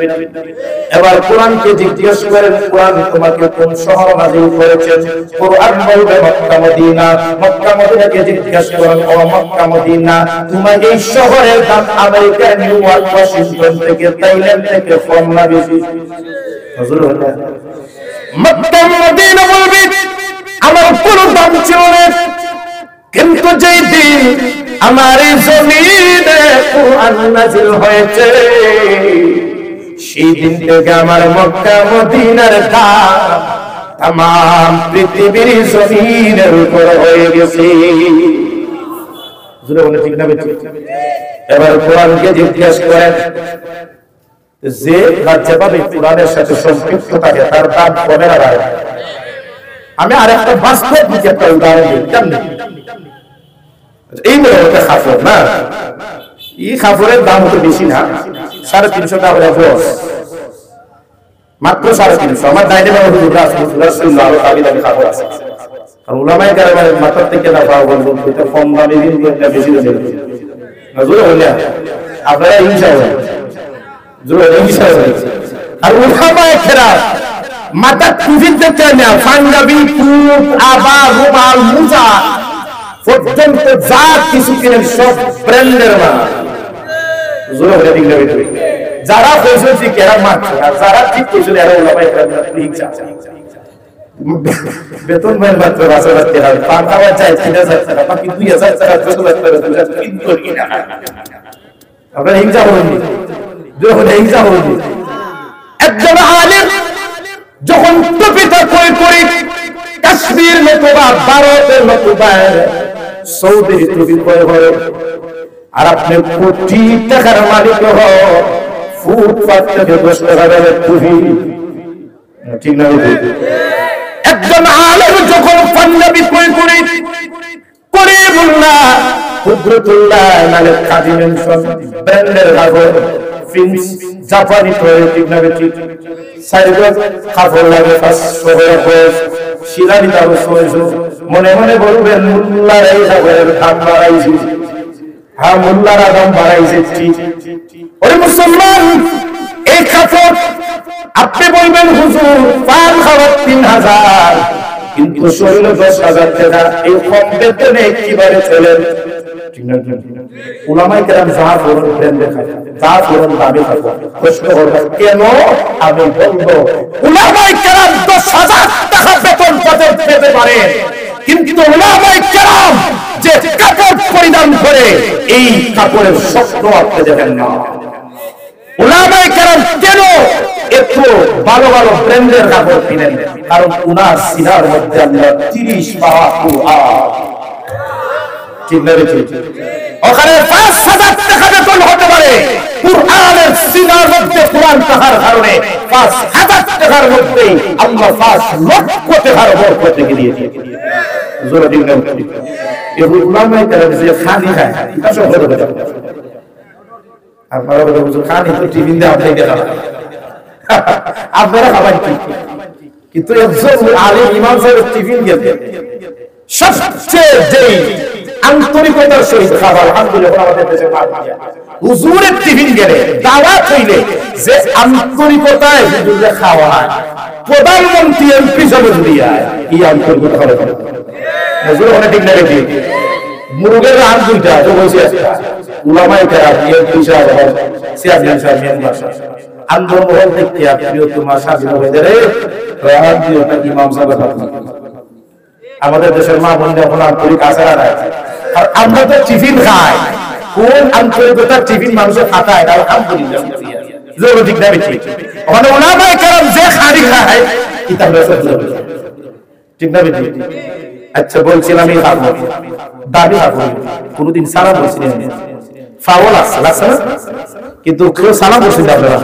এবার কোরআনকে জিজ্ঞেস করেন কোরআন তোমাকে কোন শহর নাযিল করেছেন? কোরআন বলবে মক্কা মদিনা। মক্কা মদিনাকে জিজ্ঞেস করেন ও মক্কা মদিনা তোমার এই শহরের দাম আমেরিকা নিউ ইয়র্ক ওয়াশিংটন থেকে থাইল্যান্ড থেকে কম না বেশি? হুজুর মক্কা মদিনা বলবে আমার কোনো দাম ছিল না, কিন্তু যেই দিন আমার এই জমিনে কোরআন নাযিল হয়েছে, সেই দিন থেকে আমার মক্কা মদিনার দাম তামাম পৃথিবীর জমিনের উপর হয়ে গেছে। ঠিক না? এবার কোরআনকে জিজ্ঞেস করেন, যে যেভাবে কোরআনের সাথে সম্পৃক্ত থাকে তার দাম কমে না বাড়ে? আমি আর একটা বাস্তব দিকে একটা উদাহরণ দিই। কেমন এই মনে খাফর না, এই খাফরের দাম তো বেশি না, 350 টাকা গজ, মাত্র 350। আমার ডাইনে বাবা হুজুর রাসূলুল্লাহ দামি দামি খাফর আছে, আর উলামায়ে কেরামের মাথার থেকে না পাওয়া বলবো এটা কম দামি দিন এটা বেশি দামি না, জোরে হলে আপনারা ইনশাআল্লাহ জোরে ইনশাআল্লাহ। আর উলামায়ে কেরাম মাথা টুপিতে না, পাঞ্জাবি, টুপ, আবা, রুমাল, মোজা পর্যন্ত যা কিছু কিনেন সব ব্র্যান্ডের মাল। জোরে হলে ঠিক না? যারা কইছে কেরা মারছে, আর যারা ঠিক কইছে এরা উলামায়ে কেরামের হিংসা। বেতন মেন মাত্র 5,000 টাকা, পান খাওয়া চাই 3,000 টাকা, বাকি 2,000 টাকা 10,000 টাকা কিন্তু করি না। আপনারা হিংসা হলেন, যখন হিংসা হলেন একজন আলেম যখন টুপিটা করে কাশ্মীর নতুবা ভারতের নতুবা সৌদির টুপি পরে হয়, আর আপনি কোটি টাকার মালিক হন, ফুটপাত থেকে 10 টাকা দামের টুপি, ঠিক না? একজন আলেম যখন পাঞ্জাবি করে বললা কুদরতুল্লাহ নালে কাজী মেনশন ব্র্যান্ডের কাপড়, প্রিন্স জাপানি করে, ঠিক না? ঠিক সাইডত কাপড় লাগে 500 টাকা, শিলানি দাম 600, মনে মনে বলবেন মোল্লার এই কাপড়ের দাম বাড়াইছে। হ্যাঁ, মোল্লারা দাম বাড়াইছে ঠিক। ওই মুসলমান এই কাপড় আপনি বলবেন হুজুর পান খাওয়ার 3,000, কিন্তু শরীরে 10,000 টাকা, এই কম বেতনে কিভাবে চলেন? উলামায়ে কেরাম যা ফরন ব্র্যান্ডে খায়, যা ফরন দামি খায়, প্রশ্ন করবেন কেন? আমি বলবো উলামায়ে কেরাম 10,000 টাকা বেতন পেতে পারে, কিন্তু উলামায়ে কেরাম যে কাপড় পরিধান করে এই কাপড়ের স্বপ্ন আপনি দেখেন না। উলামায়ে কেরাম কেন এত ভালো ভালো ব্র্যান্ডের কাপড় কিনেন? কারণ উনার সিনার মধ্যে আল্লাহ 30 পাওয়া কুরআন, ঠিক না? ওখানে 5,000 টাকা বেতন হতে পারে, কুরআনের সিনার মধ্যে কোরআন থাকার কারণে 5,000 টাকার মধ্যে আল্লাহ 5 লক্ষ টাকার বরকত দিয়ে দিয়েছে। জোরে ঠিক না? এই উলামায়ে কেরাম যে খালি খায় এটা সব হতে পারে। আপনারা বলছেন খালি তো টিভি দিয়ে আপনি দেখা, আপনারা খাবার কি, কিন্তু একজন আলেম ইমাম সাহেব টিফিন গেছে সবচেয়ে যেই আন্তরিকতার সহিত খাবার, আলহামদুলিল্লাহ আমাদের দেশে হুজুরের টিফিন গেলে দাওয়াত হইলে যে আন্তরিকতায় হুজুরে খাওয়া হয়, প্রধানমন্ত্রী এমপি সব দিয়া এই আন্তরিকতা করে হুজুর অনেক ঠিক লাগে। ঠিক মুরগের রান দুইটা তো বসে আছে, উলামায়ে কেরাম এমপি সাহেব চেয়ারম্যান সাহেব মেম্বার সাহেব আন্দোলন দেখতে আপনিও তোমার স্বাধীন হয়ে যাবে, ইমাম সাহেব আমাদের দেশের মা বোন এখন আন্তরিক আচার আছে, আর আমরা তো টিফিন খাই, কোন আন্তরিকতার টিফিন মানুষের খাতায়, আলহামদুলিল্লাহ ঠিক না? ওখানে উলামায়ে কেরাম যে খাড়ি খায় কিতাব ঠিক না? আচ্ছা বলছিলাম এই খাবো দাবি খাবো, কোনদিন সালাম বলছিলেন ফাওয়াল আছে না, কিন্তু কেউ সালাম বলছেন আপনারা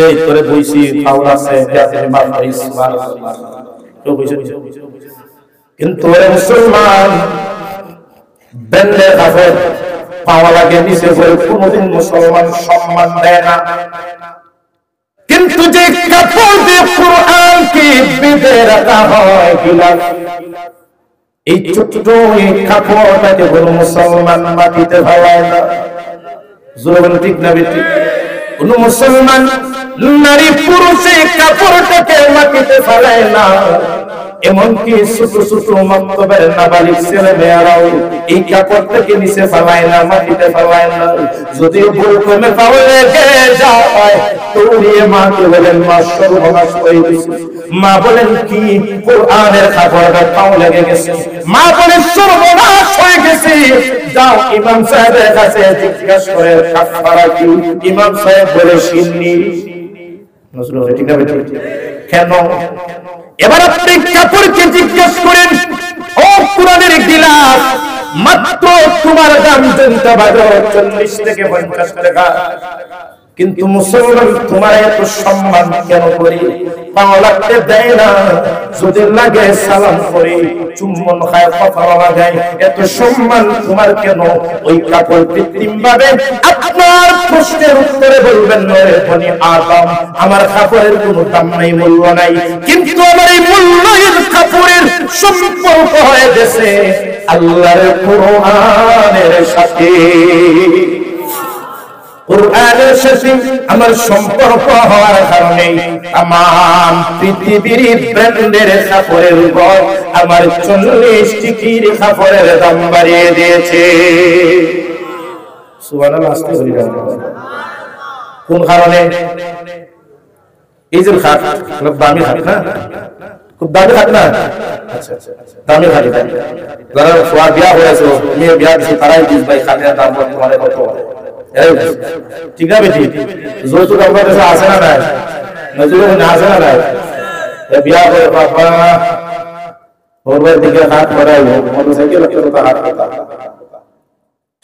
এই করে বইছি ফাওয়াল আছে মাফ করি সুবহানাল্লাহ, কেউ বলছেন? কিন্তু মুসলমান ব্যান্ডের কাপড় পাওয়া লাগে নিচে করে কোনদিন মুসলমান সম্মান দেয় না, কিন্তু যে কাপড় দিয়ে কোরআনকে বেঁধে রাখা হয় গিলাফ, এই ছোট্ট এই কাপড়টাকে কোনো মুসলমান মাটিতে ফেলায় না। জোরে বলেন ঠিক না? ঠিক। কোন মুসলমান নারী পুরুষ এই কাপড়টাকে মাটিতে ফেলায় না, এমনকি ছোট ছোট মক্তবের নাবালিগ ছেলে মেয়েরাও এই কাপড় থেকে নিচে ফেলায় না, মাটিতে ফেলায় না। যদি ভুল করে পাও লেগে যায় দৌড়িয়ে মাকে বলেন মা সর্বনাশ হয়ে গেছে। মা বলেন কি? কোরআনের কাপড়টা পাও লেগে গেছে। মা বলেন সর্বনাশ হয়ে গেছে। যাও ইমাম সাহেবের কাছে জিজ্ঞাসা করে কাফারা কি? ইমাম সাহেব বলে সিন্নি। নজরুল ঠিক আছে কেন? এবার আপনি কাপড়কে জিজ্ঞাসা করেন ও কোরআনের গিলাফ মাত্র তোমার দাম জানতে পারো 40 থেকে 50 টাকা, কিন্তু মুসলমান তোমার এত সম্মান কেন করি? পাও লাগতে দেয় না, যদি লাগে সালাম করে চুম্বন খায় কথা লাগায়, এত সম্মান তোমার কেন? ওই কাপড় কৃত্রিম ভাবে আপনার প্রশ্নের উত্তরে বলবেন নয় বনি আদম আমার কাপড়ের কোনো দাম নাই, মূল্য নাই, কিন্তু আমার এই মূল্যহীন কাপড়ের সম্পর্ক হয়ে গেছে আল্লাহর কোরআনের সাথে। কোরআনের সাথে আমার সম্পর্ক হওয়ার কারণে तमाम পৃথিবীর ব্র্যান্ডের কাপড়ের উপর আমার 40 টিকির কাপড়ের দাম বাড়িয়ে দিয়েছে। সুবহানাল্লাহ। কোন কারণে? এই যে খাট দামি খাট না, খুব দামি খাট না, আচ্ছা দামি খাট। যারা সোয়া বিয়া হয়েছে মেয়ে বিয়া দিচ্ছে তারাই বুঝ ভাই খাটের দাম বর্তমানে কত। ঠিক আছে ঠিক যৌতুক আপনার কাছে আসে না নাই? নজরুল আসে না নাই? বিয়া করে বাবা ওর দিকে হাত করাই মোটরসাইকেল হাত কথা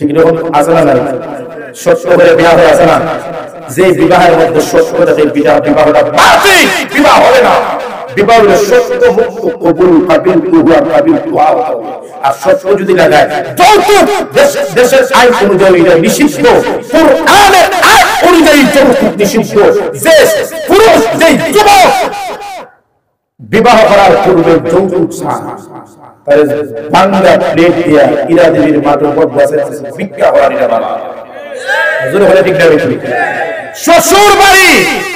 ঠিক রকম আসে না নাই? সত্য করে বিয়া হয়ে আসে না? যে বিবাহের মধ্যে সত্য করে বিবাহটা বাতিল, বিবাহ হবে না। বিবাহ হলো সত্য মুক্ত কবুল কাবিল দুয়া কাবিল দুয়া। আর সত্য যদি লাগায় যৌতুক দেশের আইন অনুযায়ী এটা নিষিদ্ধ, কোরআনের আইন অনুযায়ী যৌতুক নিষিদ্ধ। যে পুরুষ যে যুবক বিবাহ করার পূর্বে যৌতুক চায় তার বাংলা প্লেট দিয়া ইরা দেবীর মাথার উপর বসে ভিক্ষা করার এটা বাবা হুজুর বলে ঠিক না? শ্বশুর বাড়ি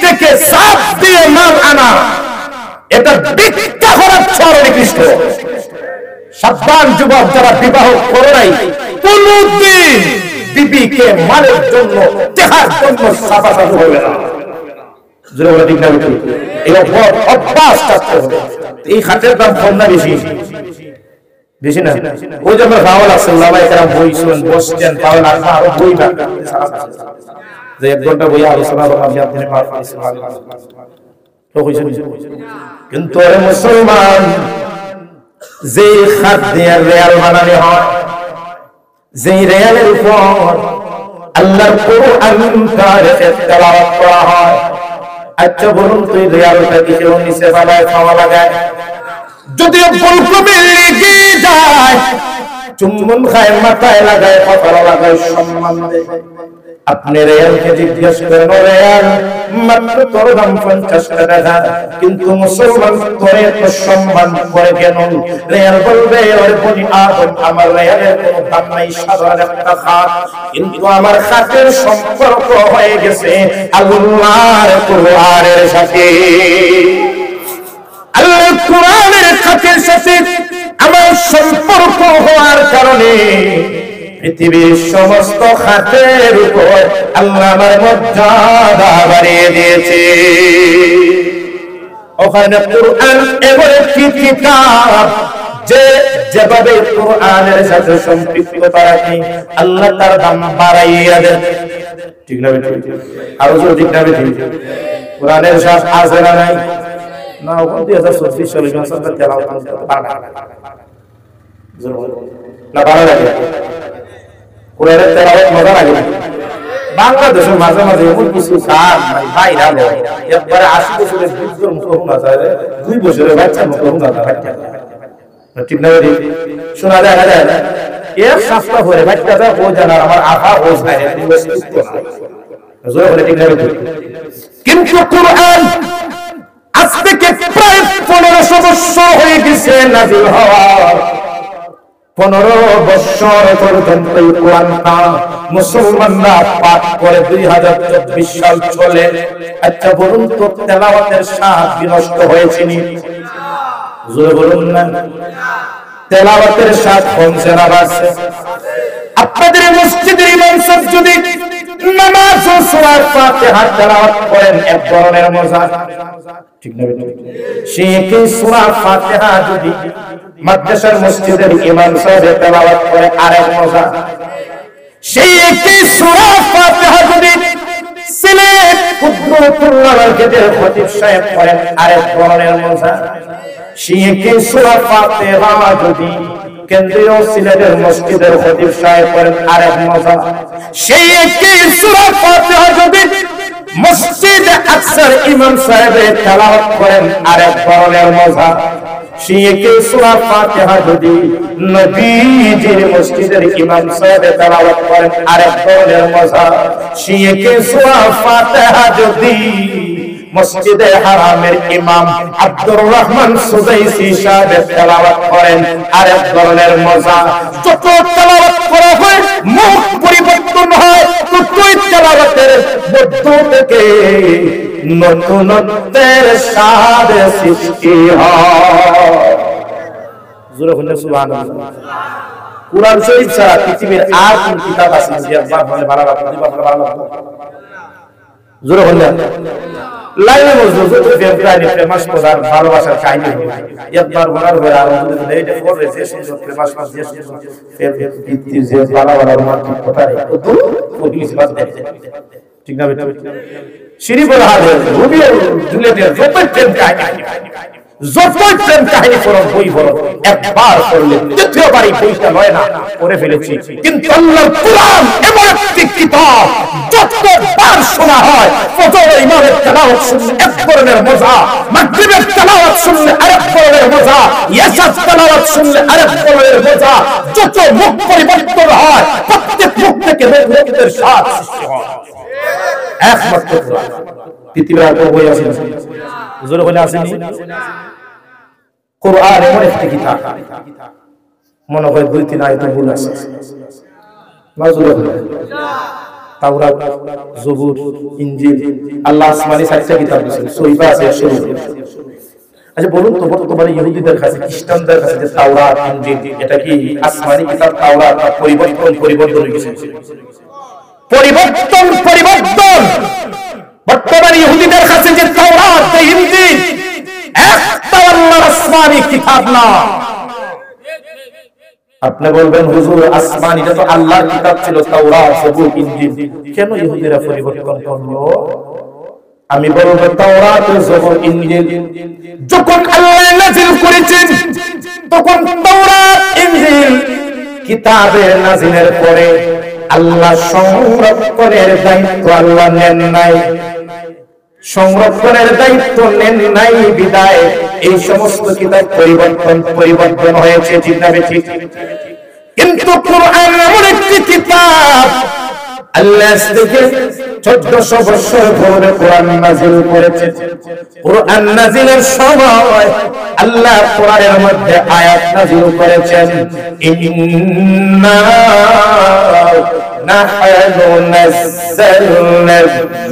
থেকে সাপ দিয়ে মাল আনা এটা ভিক্ষা করার চরম নিকৃষ্ট। সাবধান যুবক যারা বিবাহ করে নাই, কোনদিন বিবিকে মালের জন্য দেখার জন্য সাফাসাফি হবে না। জোরে বলে ঠিক না? এই অভ্যাস থাকতে হবে। এই খাটের দাম কম না বেশি? বেশি না? ওই যে আমরা রাওয়াল সাল্লাল্লাহু আলাইহি ওয়াসাল্লাম বইছেন বসছেন তাহলে না আরো বই না যে এক ঘন্টা বই আলোচনা করলাম যে আপনি পার করেছেন তো কইছেন। কিন্তু আরে মুসলমান যে খাট দিয়ে রিয়াল বানানো হয়, যে রিয়ালের উপর আল্লাহর কোরআনটা তেলাওয়াত করা হয়, আচ্ছা বলুন তুই রিয়ালটা কি কেউ নিচে ফেলায় খাওয়া লাগায়? যদি ফুলকপি লেগে যায় চুম্বন খায় মাথায় লাগায় কথা লাগায় সম্মান দেয়। আপনি রিয়ালকে জিজ্ঞেস করেন রিয়াল মাত্র তোর দাম 50 টাকা, কিন্তু মুসলমান করে তো সম্মান করে কেন? রিয়াল বলবে ওরে বনি আদম আমার রিয়ালের কোনো দাম নাই, সাধারণ একটা খাট, কিন্তু আমার খাটের সম্পর্ক হয়ে গেছে আল্লাহর কোরআনের সাথে। আল্লাহর কোরআনের খাটের সাথে আমার সম্পর্ক হওয়ার কারণে পৃথিবীর সমস্ত খাতের উপর আল্লাহ আমার মর্যাদা বাড়িয়ে দিয়েছে। ওখানে কোরআন এমন একটি কিতাব যে যেভাবে কোরআনের সাথে সম্পৃক্ততা রাখে আল্লাহ তার দাম বাড়াইয়া দেন। ঠিক না? আরো জোরে ঠিক না? কোরআনের সাথে আছে না নাই? না ওখান 2024 সালে সংসদের তেলাওয়াত করতে পারবে না, ভালো লাগে কোরআনের তেলাওয়াত মজা লাগে। বাংলাদেশের মাঝে মাঝে এমন কিছু গান বাইরে আলো একবারে 80 বছরের বৃদ্ধর মতো শোনা যায়, 2 বছরের বাচ্চার মতো শোনা যায়। ঠিক না? শোনা যায় না? এক সপ্তাহ পরে বাচ্চাটা ও জানা আমার আফা ও যায় কিন্তু কোরআন আজ থেকে প্রায় 1500 বছর হয়ে গেছে নাযিল হওয়া। 15 বছর পর্যন্ত এই কোরআনটা মুসলমানরা পাঠ করে 2024 সাল চলে। আচ্ছা বলুন তো তেলাওয়াতের স্বাদ বিনষ্ট হয়েছে নি? জোরে বলুন না। তেলাওয়াতের সাথ কমছে না বাড়ছে? আপনাদের মসজিদের ইমাম সাহেব যদি নামাজ ও সূরা ফাতিহা তেলাওয়াত করেন এক ধরনের মজা, ঠিক না? সে কি সূরা ফাতিহা যদি মাদ্রাসার মসজিদের ইমাম সাহেব তেলাওয়াত করে আরেক মজা। সেই একই সূরা ফাতিহা যদি সিলেট কুদরতুল্লাহ মার্কেটের খতিব সাহেব করেন আরেক ধরনের মজা। সেই একই সূরা ফাতিহা যদি কেন্দ্রীয় সিলেটের মসজিদের খতিব সাহেব করেন আরেক মজা। সেই একই সূরা ফাতিহা যদি মসজিদ আকসার ইমাম সাহেব তেলাওয়াত করেন আরেক ধরনের মজা। সেই একই সূরা ফাতিহা যদি নবীজির মসজিদের ইমাম সাহেব তেলাওয়াত করেন আরেক ধরনের মজা। সেই একই সূরা ফাতিহা যদি মসজিদে হারামের ইমাম আব্দুর রহমান সুদাইসি সাহেব তেলাওয়াত করেন আরেক ধরনের মজা। যত তেলাওয়াত করা হয় মুখ পরিবর্তন হয়, ততই তেলাওয়াতের মধ্য থেকে নতুনত্বের স্বাদ সৃষ্টি হয়। জোরে বলুন সুবহানাল্লাহ। কুরআন শরীফ ছাড়া পৃথিবীর আর কোন কিতাব আছে যে একবার বলে ভালো লাগবে, দুইবার বলে ভালো লাগবে? জোরে বললেন। লাইনে মজনু যত প্রেম কাহিনী প্রেমাস পদার ভালোবাসার কাহিনী একবার বলার পরে আর এইটা পড়ে যে সুন্দর প্রেমাস পাস যে সুন্দর প্রেম যে ভালো ভালো রোমান্টিক কথা রে তো পুলিশ বাদ দেয়, ঠিক না? বেটা সিঁড়ি বলা হবে রুবি জুলিয়েটের যত প্রেম কাহিনী পড়ো বই পড়ো, একবার পড়লে দ্বিতীয়বারই বইটা লয় না, পড়ে ফেলেছি। কিন্তু আল্লাহর কুরআন এমন একটি কিতাব যতবার শোনা হয়, ফজরের ইমামের তেলাওয়াত শুনলে এক ধরনের মজা, মাগরিবের তেলাওয়াত শুনলে আরেক ধরনের মজা, ইয়াসার তেলাওয়াত শুনলে আরেক ধরনের মজা। যত মুখ পরিবর্তন হয় প্রত্যেক মুখ থেকে নতুনত্বের স্বাদ সৃষ্টি হয়। একমাত্র কুরআন। পৃথিবীর আর কোনো বই আছে না? জোরে বলে আসেনি? কুরআন এমন একটি কিতাব মনে হয় 2-3 আয়াত ভুল আছে। মাজুর তাওরাত, জবুর, ইনজিল, আল্লাহ আসমানি 4টা কিতাব দিয়েছেন, সহিফা আছে 100। আচ্ছা বলুন তো, বর্তমানে ইহুদিদের কাছে খ্রিস্টানদের কাছে যে তাওরাত ইনজিল এটা কি আসমানি কিতাব? তাওরাত পরিবর্তন হয়ে গেছে। পরিবর্তন বর্তমানে ইহুদিদের কাছে যে তাওরাত ইনজিল একটা আল্লাহর আসমানি কিতাব না। আপনি বলবেন হুজুর আসমানি এটা তো আল্লাহর কিতাব ছিল তাওরাত জবুর ইনজিল, কেন ইহুদিরা পরিবর্তন করলো? আমি বলবো তাওরাত জবুর ইনজিল যখন আল্লাহ নাযিল করেছেন তখন তাওরাত ইনজিল কিতাবের নাযিলের পরে আল্লাহ সংরক্ষণের দায়িত্ব আল্লাহ নেন নাই, সংরক্ষণের দায়িত্ব নেন নাই বিদায় এই সমস্ত কিতাব পরিবর্তন হয়েছে, ঠিক না? ঠিক। কিন্তু কুরআন এমন একটি কিতাব আল্লাহ থেকে 1400 বছর পরে কোরআন নাযিল করেছেন। কোরআন নাযিলের সময় আল্লাহ কোরআনের মধ্যে আয়াত নাযিল করেছেন, ইন্না নাহনু নাযালনা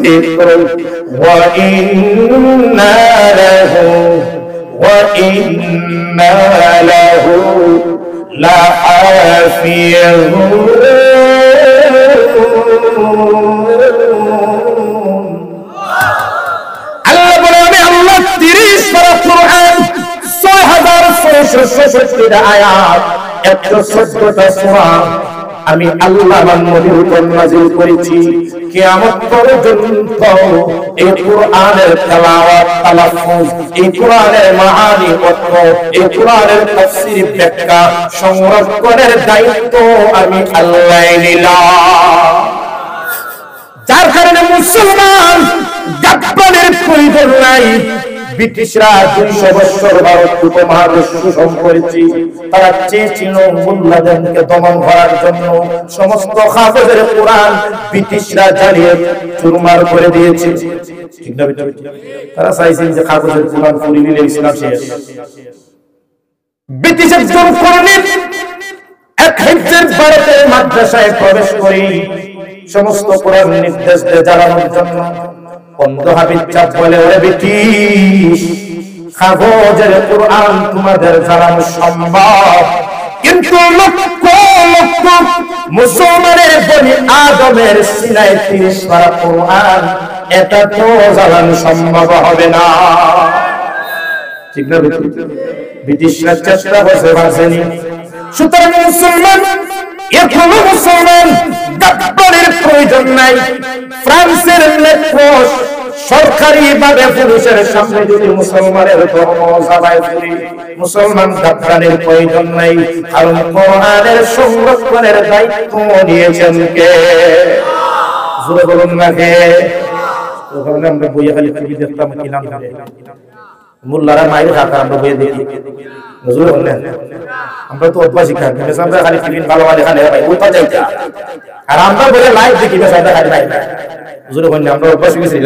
যিকর ওয়া ইন্না লাহু লাহাফিযুন। আল্লাহ বলে আমি আল্লাহ 30 পারা কোরআন 6666টা আয়াত 114টা সূরা আমি আল্লাহ নবীর উপর নাযিল করেছি। কিয়ামত পর্যন্ত এই কোরআনের তেলাওয়াত তালাফুজ, এই কোরআনের মাআনি অর্থ, এই কোরআনের তাফসীর ব্যাখ্যা সংরক্ষণের দায়িত্ব আমি আল্লাহ নিলাম। যার কারণে মুসলমান গাদ্দারের প্রয়োজন নাই। ব্রিটিশরা 200 বছর ভারত উপমহাদেশ শোষণ করেছে, তারা চেয়েছিল মোল্লাদেরকে দমন করার জন্য সমস্ত কাগজের কোরআন ব্রিটিশরা জ্বালিয়ে চুরমার করে দিয়েছে, ঠিক না? তারা চাইছেন যে কাগজের কোরআন পুড়িয়ে দিলে ইসলাম শেষ। ব্রিটিশ একজন কর্নেল এক হিজর ভারতের মাদ্রাসায় প্রবেশ করে সমস্ত কোরআন নির্দেশ দিয়ে জ্বালানোর জন্য অন্ধ হাবিব চাপ বলে, ওরে ব্রিটিশ কাগজের কোরআন তোমাদের জানানো সম্ভব, কিন্তু লক্ষ লক্ষ মুসলমানের বনি আদমের সিনায় 30 পারা কোরআন, এটা তো জানানো সম্ভব হবে না। ঠিক না? ব্রিটিশরা চেষ্টা করছে, পারছেনি। সুতরাং মুসলমান, এখনো মুসলমান গাদ্দারের প্রয়োজন নাই। ফ্রান্সের নেত্রস সরকারি ভাবে পুলিশের সামনে যদি মুসলমানের ধর্ম জানায় করি, মুসলমান গাদ্দারের প্রয়োজন নাই। কারণ কোরআনের সংরক্ষণের দায়িত্ব নিয়েছেন কে? জোরে বলুন না কে? ওখানে আমরা বইয়ে খালি টিভি দেখতাম, কি নাম ধরে মোল্লারা মাইর খাতা, আমরা বইয়ে দেখি। জোরে বললেন, আমরা তো অভ্যাসী খান, আমরা খালি টিভি ভালো ভালো খালে ভাই ওইটা যাইতা, আর আমরা বলে লাইভ দেখি বেশ আমরা খালি ভাই। জোরে বললেন, আমরা অভ্যাসী গেছি।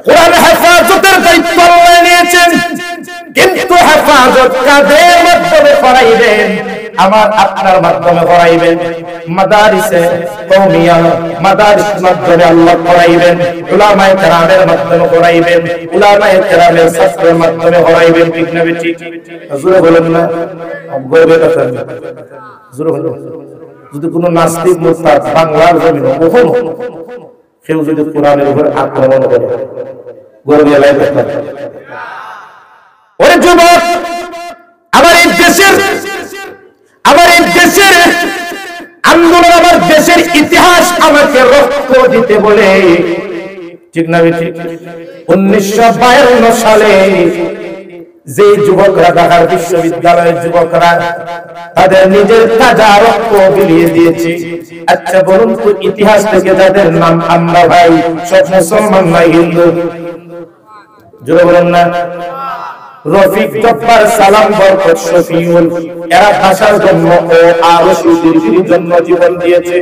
কোরআন হেফাজতের দায়িত্ব আল্লাহ নিয়েছেন, কিন্তু হেফাজত কাদের মাধ্যমে করাইবেন? আমার আপনার মাধ্যমে করাইবেন। মাদারিসে কওমিয়া, মাদারিস মাধ্যমে আল্লাহ করাইবেন। উলামায়ে কেরামের মাধ্যমে করাইবেন, উলামায়ে কেরামের ছাত্রের মাধ্যমে করাইবেন। ঠিক না ঠিক? জোরে বলেন না, গর্বের কথা। জোরে বলেন। যদি কোনো নাস্তিক মুরতাদ বাংলার জমিন কখনো কেউ যদি কোরআনের উপর আক্রমণ করে, গর্বে লাগে। ওরে যুবক, আমার এই দেশের আন্দোলন, আমার দেশের ইতিহাস আমাকে রক্ত দিতে বলে, ঠিক না ঠিক? 1952 সালে যে যুবকরা, ঢাকার বিশ্ববিদ্যালয়ের যুবকরা তাদের নিজের তাজা রক্ত বিলিয়ে দিয়েছে। আচ্ছা বলুন তো, ইতিহাস থেকে যাদের নাম আমরা ভাই সব মুসলমান নয়, হিন্দু? জোরে বলেন না। রফিক, জব্বার, সালাম, বরকত, শফিউল, এরা ভাষার জন্য ও আরো সুদীর্ঘের জন্য জীবন দিয়েছে।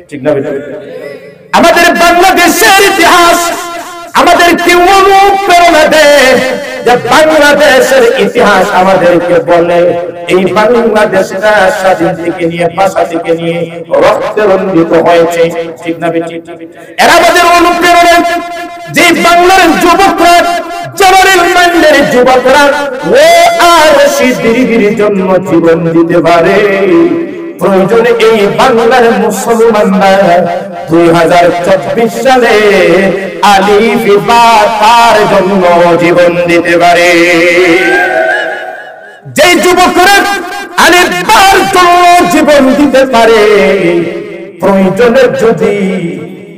ঠিক না? আমাদের বাংলাদেশের ইতিহাস আমাদেরকে অনুপ্রেরণা দেয়, যে বাংলাদেশের ইতিহাস আমাদেরকে বলে এই বাংলাদেশটা স্বাধীন থেকে নিয়ে, ভাষা থেকে নিয়ে রক্তে রঞ্জিত হয়েছে। ঠিক না? এরা আমাদের অনুপ্রেরণা, যে বাংলার যুবকরা, জনরের মান্ডের যুবকরা ও আর দীর্ঘের জন্য জীবন দিতে পারে। প্রয়োজনে এই বাংলার মুসলমানরা 2024 সালে আলিফ বা তার জন্য জীবন দিতে পারে। যে যুবকরা আলিফ বার জন্য জীবন দিতে পারে, প্রয়োজনে যদি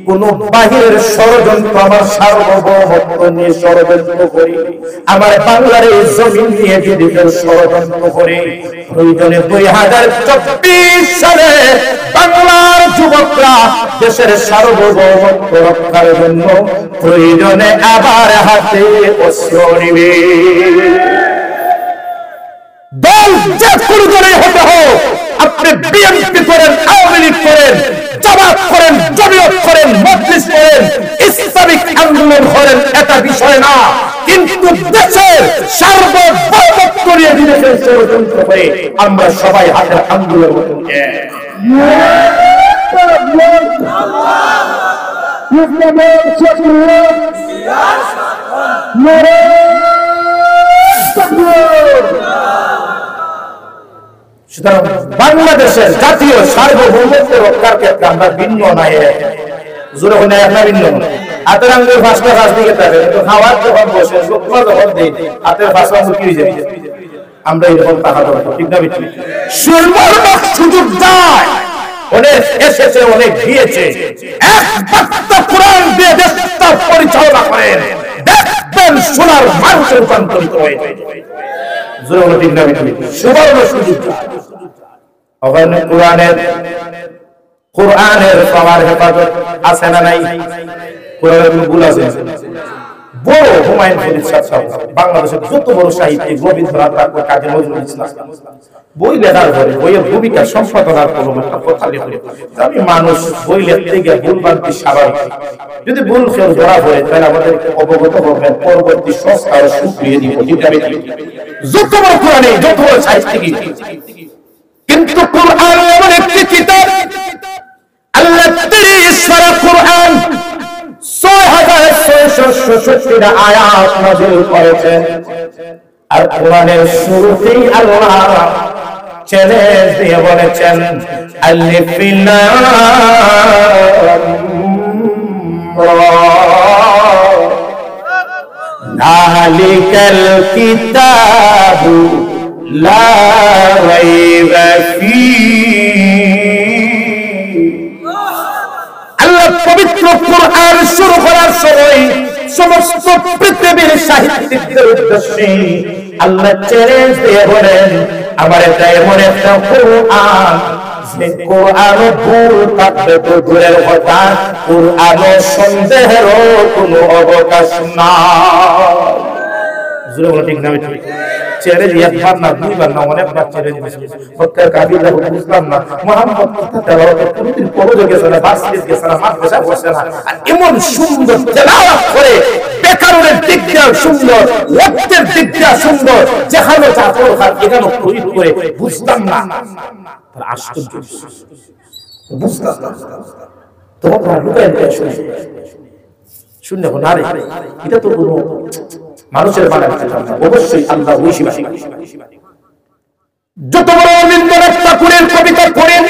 কোন বাহিরের ষড়যন্ত্র আমার সার্বভৌমত্ব নিয়ে ষড়যন্ত্র করে, আমার বাংলার এই জমিন নিয়ে যদি ষড়যন্ত্র করে, প্রয়োজনে 2024 সালে বাংলার যুবকরা দেশের সার্বভৌমত্ব রক্ষার জন্য প্রয়োজনে আবার হাতে অস্ত্র নিবে। দল যে কোনো দলেই হতে হোক, আপনি বিএনপি করেন, আওয়ামী লীগ করেন, জামাত করেন, জমিয়ত করেন, মজলিস করেন, ইসলামিক আন্দোলন করেন, এটা বিষয় না। কিন্তু দেশের সার্বভৌমত্ব নিয়ে বিদেশের ষড়যন্ত্র করে আমরা সবাই হাতের আন্দোলন করতে। সুতরাং বাংলাদেশের জাতীয় সার্বভৌমত্ব রক্ষার ক্ষেত্রে আমরা ভিন্ন নাই। জোরে হলে আমরা ভিন্ন। হাতের আঙ্গুল ফাঁসটা ফাঁস দিকে থাকে, কিন্তু খাওয়ার যখন বসে লোকমা যখন দেয় হাতের ফাঁসটা মুখি হয়ে যায়। আমরা এরকম টাকা দেবো, ঠিক না? সুযোগ যায়, অনেক এসেছে, অনেক দিয়েছে। একমাত্র কোরআন দিয়ে দেশটা পরিচালনা করেন, দেখবেন সোনার মানুষে রূপান্তরিত হয়ে যায়। সুবর্ণ সুযোগ। ওখানে কোরআনের পাওয়ার হেফাজত আছে না নাই? কোরআনের ভুল আছে। বড় হুমায়ুন কবির সাহেব, বাংলাদেশের যত বড় সাহিত্যিক, রবীন্দ্রনাথ ঠাকুর, কাজী নজরুল ইসলাম, বই লেখার পরে বইয়ের ভূমিকা সম্পাদনার কোনো কথা লেখে। আমি মানুষ বই লিখতে গিয়ে ভুল বানতে স্বাভাবিক। যদি ভুল কেউ ধরা পড়ে তাহলে আমাদেরকে অবগত করবেন, পরবর্তী সংস্কার সুক্রিয়ে দিব। যত বড় কোরআনে, যত বড় সাহিত্যিক, কিন্তু কোরআন এমন একটি কিতাব, আল্লাহ 30 পারা কোরআন, 6600 166টা আয়াত নাযিল করেছেন। আর কোরআনের শুরুতেই আল্লাহ চ্যালেঞ্জ দিয়ে বলেছেন আলিফ লাম রা যালিকাল কিতাবু লা রাইবা ফীহি। আল্লাহ পবিত্র কোরআন শুরু করার সময় সমস্ত পৃথিবীর সাহিত্যিকদের উদ্দেশ্যে আল্লাহ চ্যালেঞ্জ দিয়ে বলেন আমার এটা এমন একটা কোরআন যে কোরআনে ভুল থাকবে তো দূরের কথা, কোরআনে সন্দেহেরও কোনো অবকাশ নাই। জোরে বলো ঠিক না ঠিক? চ্যালেঞ্জ একবার না দুইবার না অনেকবার চ্যালেঞ্জ দিয়েছে। মক্কার কাফিররা বুঝলাম না মুহাম্মদ কথা তেলাওয়াত কোনদিন পড়ে গেছে না, বাসিস গেছে না, মাদ্রাসা বসে না, আর এমন সুন্দর তেলাওয়াত করে বেকারের দিক দিয়ে সুন্দর, ওয়াক্তের দিক দিয়ে সুন্দর, যেখানে চাকর খান এখানে প্রয়োগ করে বুঝতাম না। তার আশ্চর্য বুঝতাম না। তোমরা লুকায় লুকায় শুনে না রে, এটা তো কোনো মানুষের বানানো কথা না, অবশ্যই আল্লাহ ওইসি বাসি। যত বড় রবীন্দ্রনাথ ঠাকুরের কবিতা পড়েন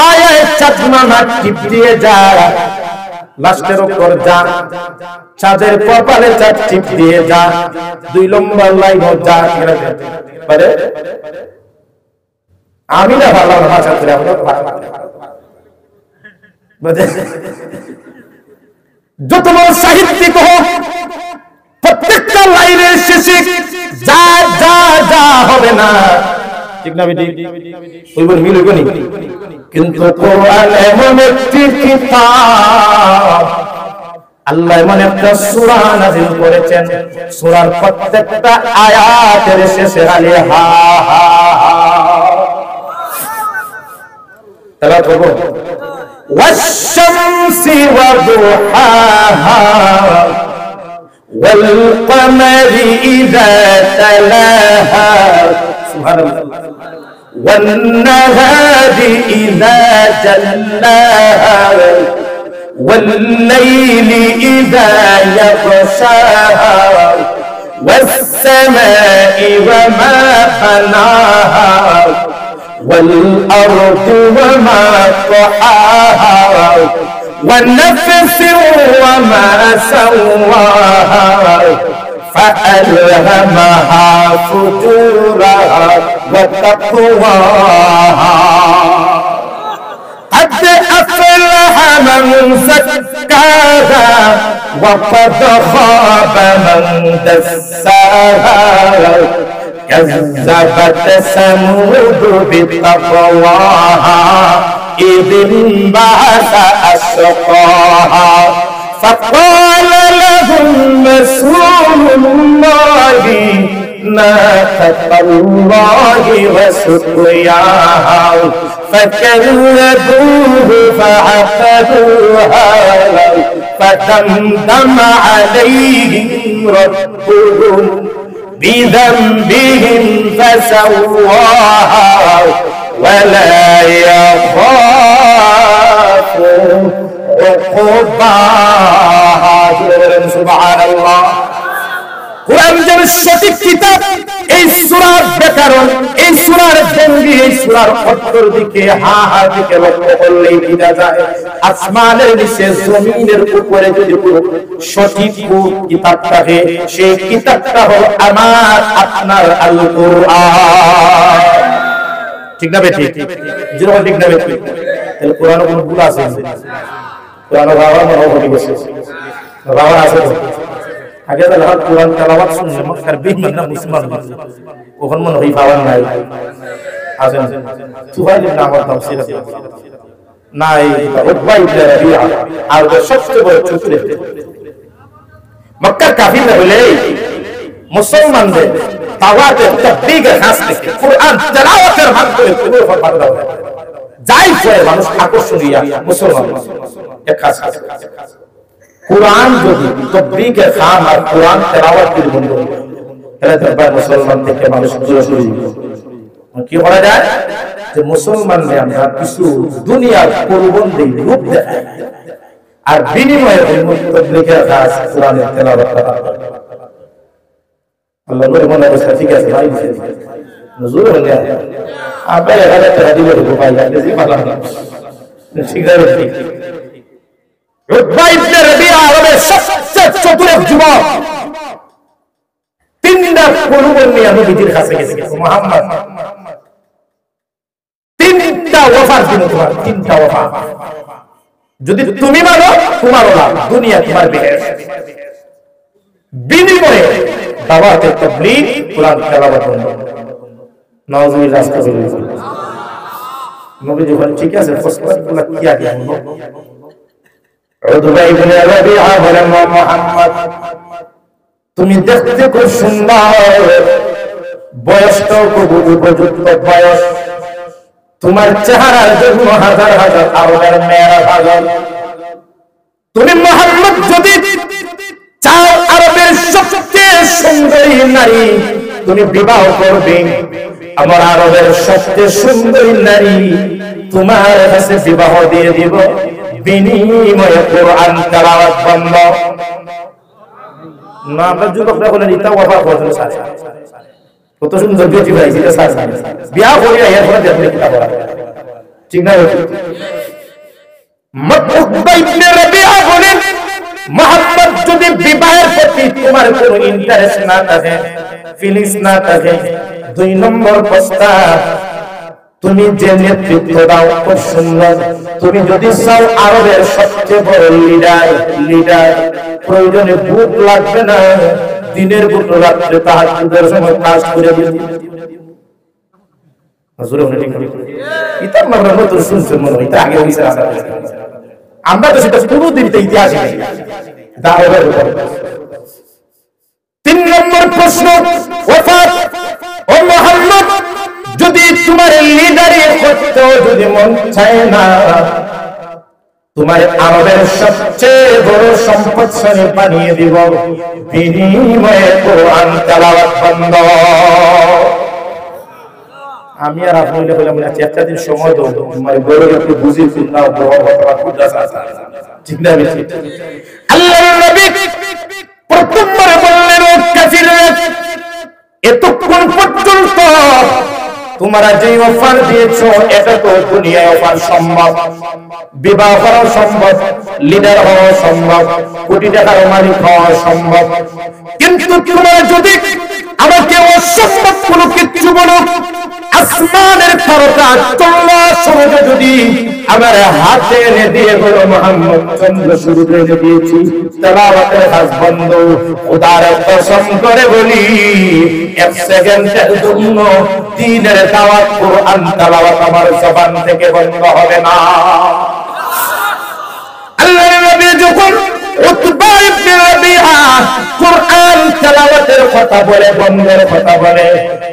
আয়ায় চাঁদমা না টিপ দিয়ে যায়, লাস্টের উপর যা চাঁদের কপালে চাঁদ টিপ দিয়ে যা, 2 নম্বর লাইন যা পারে আমি না ভালো ভাষা করে আমরা যত বড় সাহিত্যিক হোক প্রত্যেকটা লাইনের শেষে যা যা যা হবে না, ঠিক না বেটি? ওইবার মিল হইব নি? কিন্তু কোরআন এমন একটি কিতাব, আল্লাহ এমন একটা সূরা নাযিল করেছেন, সূরার প্রত্যেকটা আয়াতের শেষে আলে হা হা তারা করব ওয়াশ-শামসি ওয়া দুহাহা والقمر إذا تلاها والنهار إذا جلاها والليل إذا يغشاها والسماء وما بناها والأرض وما طحاها والنفس وما سواها فألهمها فجورها وتقواها قد أفلح من زكاها وقد خاب من دساها كذبت ثمود بطغواها إذ انبعث أشقاها فقال لهم رسول الله ناقة الله وسقياها فكذبوه فعقروها فدمدم عليهم ربهم بذنبهم فسواها ولا يخاف عقباها سبحان الله কোরআন যে সঠিক কিতাব, এই সূরার ব্যাকরণ, এই সূরার ভঙ্গি, এই সূরার অর্থের দিকে হা হা দিকে লক্ষ্য করলেই বোঝা যায় আসমানের নিচে জমিনের উপরে যদি কোনো সঠিক কিতাব থাকে সেই কিতাবটা হলো আমার আপনার আল কোরআন। ঠিক না বেটি? যেরকম ঠিক না বেটি? তাহলে কোরআনে কোনো ভুল আছে? কোরআনে বাবা মনে হয়ে গেছে, বাবা আছে আগে তাহলে কোরআন তেলাওয়াত শুনলে মক্কার বেঈমান মুসলমান ওখানে মনে হয় পাওয়ার নাই আছেন সুহাইল ইবনে আমর তাফসীর নাই উতবা ইবনে রাবিআ আর সবচেয়ে বড় চতুরে মক্কার কাফিররা বলে মুসলমানদের তাওয়াতের তাবলীগের কাজ থেকে কোরআন তেলাওয়াতের মাধ্যমে পুরো বান্দা হয় যাই করে মানুষ আকর্ষণীয় মুসলমান এক কাজ কোরআন যদি তাবলীগের কাম আর কোরআন তেলাওয়াত যদি বন্ধ হয় তাহলে দরবার মুসলমান থেকে মানুষ দূরে সরে যাবে। কি করা যায় যে মুসলমানদের আমরা কিছু দুনিয়ার প্রবন্ধে রূপ দেখাই আর বিনিময়ে লিখে রাখা আছে কোরআনের তেলাওয়াত করা। আল্লাহ বলে মনে অবস্থা ঠিক আছে ভাই, নজরুল হলে আপনার 1000 টাকা দিলে ভাই আপনি ভালো না, ঠিক আছে। উতবা ইবনে রবিআ আরবের সবচেয়ে চতুর যুবক, তিনটা পরিবার নিয়ে নবীজির কাছে গেছে। মুহাম্মদ তিনটা ওয়াফার দিন, তোমার তিনটা ওয়াফা, যদি তুমি মানো তোমার লাভ, দুনিয়া তোমার বিহেস, বিনিময়ে দাওয়াতে তাবলীগ কোরআন তেলাওয়াত করো। নাউজুবিল্লাহ আস্তাগফিরুল্লাহ। নবী যখন ঠিক আছে ফসফাতগুলো কি আগে হলো, উতবা ইবনে রবিআ বলেন মুহাম্মদ তুমি দেখতে খুব সুন্দর, বয়সটাও খুব উপযুক্ত বয়স, তোমার চেহারার জন্য হাজার হাজার আরবের মেয়েরা পাগল। তুমি মুহাম্মদ যদি চাও আরবের সবচেয়ে সুন্দরী নারী তুমি বিবাহ করবে, আমার আরবের সবচেয়ে সুন্দরী নারী তোমার কাছে বিবাহ দিয়ে দিব, বিনিময়ে কোরআন তেলাওয়াত বন্ধ না। আমরা যুবকরা বলেন এটা ওয়াফা করছেন স্যার, কত সুন্দর বিয়ে ভাই, এটা স্যার বিয়া করিয়া এরপরে দেখলে কিতাব পড়া, ঠিক না? উতবা ইবনে রবিআ বলেন মুহাম্মদ যদি বিবাহের প্রতি তোমার কোনো ইন্টারেস্ট না থাকে, ফিলিংস না থাকে, 2 নম্বর প্রস্তাব তুমি যে নেতৃত্ব দাও খুব সুন্দর, তুমি যদি চাও আরবের সবচেয়ে বড় লিডার, প্রয়োজনে ভূত লাগবে না, দিনের ভূত রাত্রে তাহাজ্জুদের সময় কাজ করে দিবে। হুজুর আপনি ঠিক ঠিক এটা আমরা নতুন শুনছেন মনে হয়, এটা আগে হইছে আমরা তো সেটা কোনোদিন ইতিহাসে নেই। 3 নম্বর প্রশ্ন ওয়াফাত, ও মুহাম্মদ যদি তোমার লিডারি করতে যদি মন চায় না, তোমার আরবের সবচেয়ে বড় সম্পদশালী বানিয়ে দিব, বিনিময়ে কোরআন তেলাওয়াত বন্ধ। আমি আর আপনি বললাম না একটা দিন সময় দাও, তোমার বড় একটু বুঝি না বড় কথা কুদা আছে, ঠিক না? আল্লাহর নবী প্রথমবার বললেন ও কাফিররা, এতক্ষণ পর্যন্ত তোমরা যে অফার দিয়েছো এটা তো দুনিয়ায় অফার সম্ভব, বিবাহ করা সম্ভব, লিডার হওয়া সম্ভব, কোটি টাকার মালিক হওয়া সম্ভব, কিন্তু তোমরা যদি আমাকে অসম্ভব কোনো কিছু বলো, আসমানের তারকা চন্দ্র সূর্য যদি আমার হাতে এনে দিয়ে বলো মুহাম্মদ চন্দ্র সূর্য এনে দিয়েছি, তেলাওয়াতের কাজ বন্ধ, খোদার কসম করে বলি 1 সেকেন্ডের জন্য দ্বীনের দাওয়াত কোরআন তেলাওয়াত আমার জবান থেকে বন্ধ হবে না। আল্লাহর নবী যখন উতবা ইবনে রবিআ কোরআন তেলাওয়াতের কথা বলে, বন্ধের কথা বলে,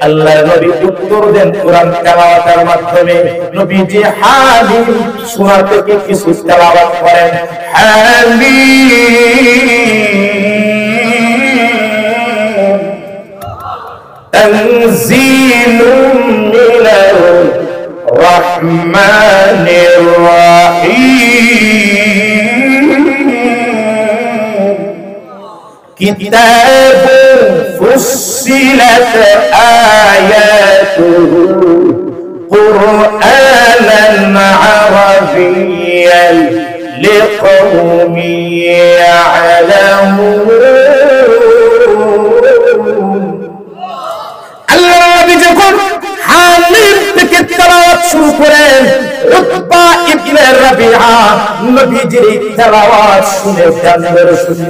আল্লাহর নবী উত্তর দেন কোরআন তেলাওয়াতের মাধ্যমে। নবীজি হামিম সূরা থেকে কিছু তেলাওয়াত করেন, হামিম তানজিলুম মিনার রাহমানির রাহিম, কিতাবুন ফুসসিলাত আয়াতুহু কুরআনান আরাবিয়্যান লিকওমিন ইয়ালামুন। আল্লাহ নবী যখন হামিম থেকে তেলাওয়াত শুরু করেন, উতবা ইবনে রবিআ নবীজির তেলাওয়াত শুনে কান্দরে শুনে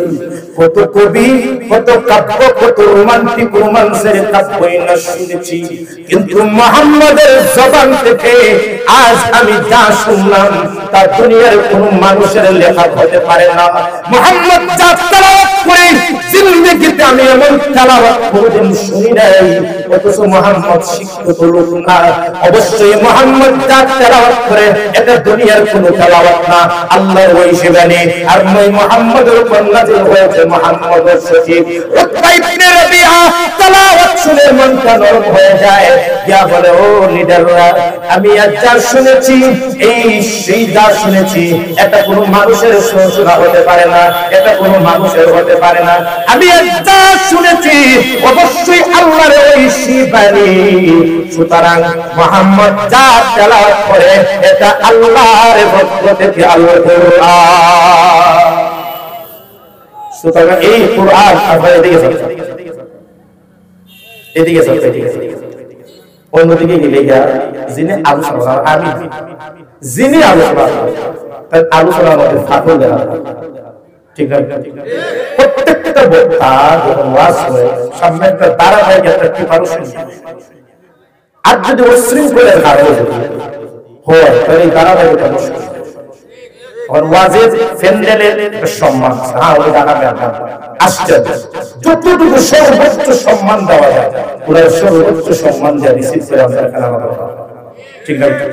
কত কবি, কত কাব্য, কত রোমান্টিক রোমান্সের কাব্যই না শুনেছি, কিন্তু মুহাম্মাদের জবান থেকে আজ আমি যা শুনলাম তা দুনিয়ার কোন মানুষের লেখা হতে পারে না। মুহাম্মদ যা তেলাওয়াত করে জিন্দেগিতে আমি এমন তেলাওয়াত কোনদিন শুনি নাই। ও অথচ মুহাম্মদ শিক্ষিত লোক না। অবশ্যই মুহাম্মদ যা তেলাওয়াত করে এটা দুনিয়ার কোনো তেলাওয়াত না, আল্লাহর ওহী বাণী। আর মুহাম্মদের উপর নাযিল হয়েছে মুহাম্মদের সচিব। উতবা ইবনে রাবিআ তেলাওয়াত শুনে মনটা নরম হয়ে যায়, ইয়া বলে ও লিডাররা, আমি আজ যা শুনেছি এই সেই যা শুনেছি এটা কোনো মানুষের শোনা হতে পারে না, এটা কোনো মানুষের হতে পারে না। আমি আজ যা শুনেছি অবশ্যই আল্লাহর ওহী বাণী। সুতরাং মুহাম্মদ যা তেলাওয়াত করে এটা আল্লাহর পক্ষ থেকে আল্লাহর কোরআন। সুতরাং এই কোরআন আপনারা এদিকে অন্যদিকে গেলে যিনি আলোচনা আমি যিনি আলোচনার মধ্যে ফাটল দেওয়া, ঠিক আছে? প্রত্যেকটা বক্তা যখন ওয়াজ করে সামনে একটা ধারাবাহিক একটা প্রিপারেশন, আর যদি অশৃঙ্খলের কারণে হয় তাহলে এই ধারাবাহিকতা নষ্ট। আর ওয়াজের প্যান্ডেলের সম্মান, হ্যাঁ ওই ধারাবাহিকতা আসছে, যতটুকু সর্বোচ্চ সম্মান দেওয়া যায় পুরো সর্বোচ্চ সম্মান দেওয়া রিসিভ করে আমরা খেলা করা, ঠিক আছে?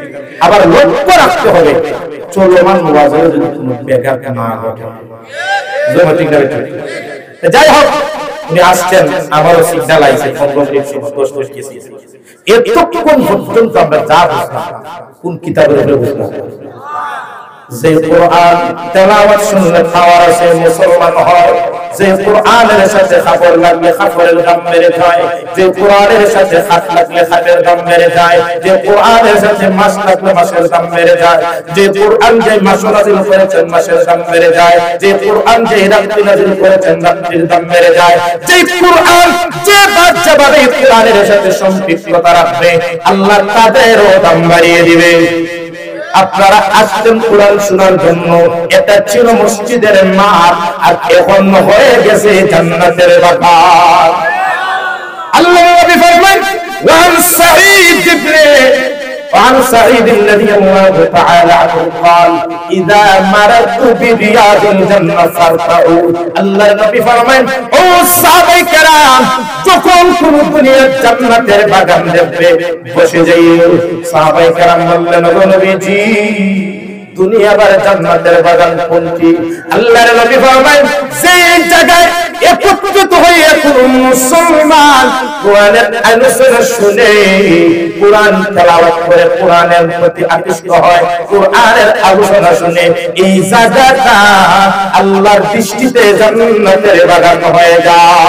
আবার লক্ষ্য রাখতে হবে চলমান ওয়াজের যদি কোনো ব্যাঘাত না ঘটে। যাই হোক, উনি আসছেন, আমারও সিগন্যাল আইছে 15 মিনিট 10 মিনিট গেছে। এতক্ষণ পর্যন্ত আমরা যা বুঝলাম কোন কিতাবের উপরে বুঝলাম? যে কোরআন তেলাওয়াত শুনলে খাওয়ার আছে মুসলমান হয়, যে কোরআনের সাথে খাবার লাগলে খাবারের দাম বেড়ে যায়, যে কোরআনের সাথে হাত লাগলে হাতের দাম বেড়ে যায়, যে কোরআনের সাথে মাস লাগলে মাসের দাম বেড়ে যায়, যে কোরআন যে মাস নাযিল করেছেন মাসের দাম বেড়ে যায়, যে কোরআন যে রাত্রি নাযিল করেছেন রাত্রির দাম বেড়ে যায়, যে কোরআন যে বাচ্চাভাবে কোরআনের সাথে সম্পৃক্ততা রাখবে আল্লাহ তাদেরও দাম বাড়িয়ে দিবে। আপনারা আসছেন কোরআন শোনার জন্য, এটা ছিল মসজিদের মাঠ, আর এখন হয়ে গেছে জান্নাতের বাগান। আল্লাহ নবী ফরমান ওয়ান সাঈদ ইবনে وعن سعيد رضي الله تعالى عنه قال اذا مررت برياض الجنه فارتعوا। আল্লাহ নবী ফরমান ও সাহাবায়ে কেরাম, যখন কোন দুনিয়ার জান্নাতের বাগান দেখবে বসে যাইও। সাহাবায়ে কেরাম বললেন ও নবীজি দুনিয়ার জান্নাতের বাগান কোনটি? আল্লাহর নবী ফরমান যে জায়গায় একত্রিত হয়ে কোন মুসলমান কোরআনের আলোচনা শুনে, কোরআন তেলাওয়াত করে, কোরআনের প্রতি আকৃষ্ট হয়, কোরআনের আলোচনা শুনে, এই জায়গাটা আল্লাহর দৃষ্টিতে জান্নাতের বাগান হয়ে যায়।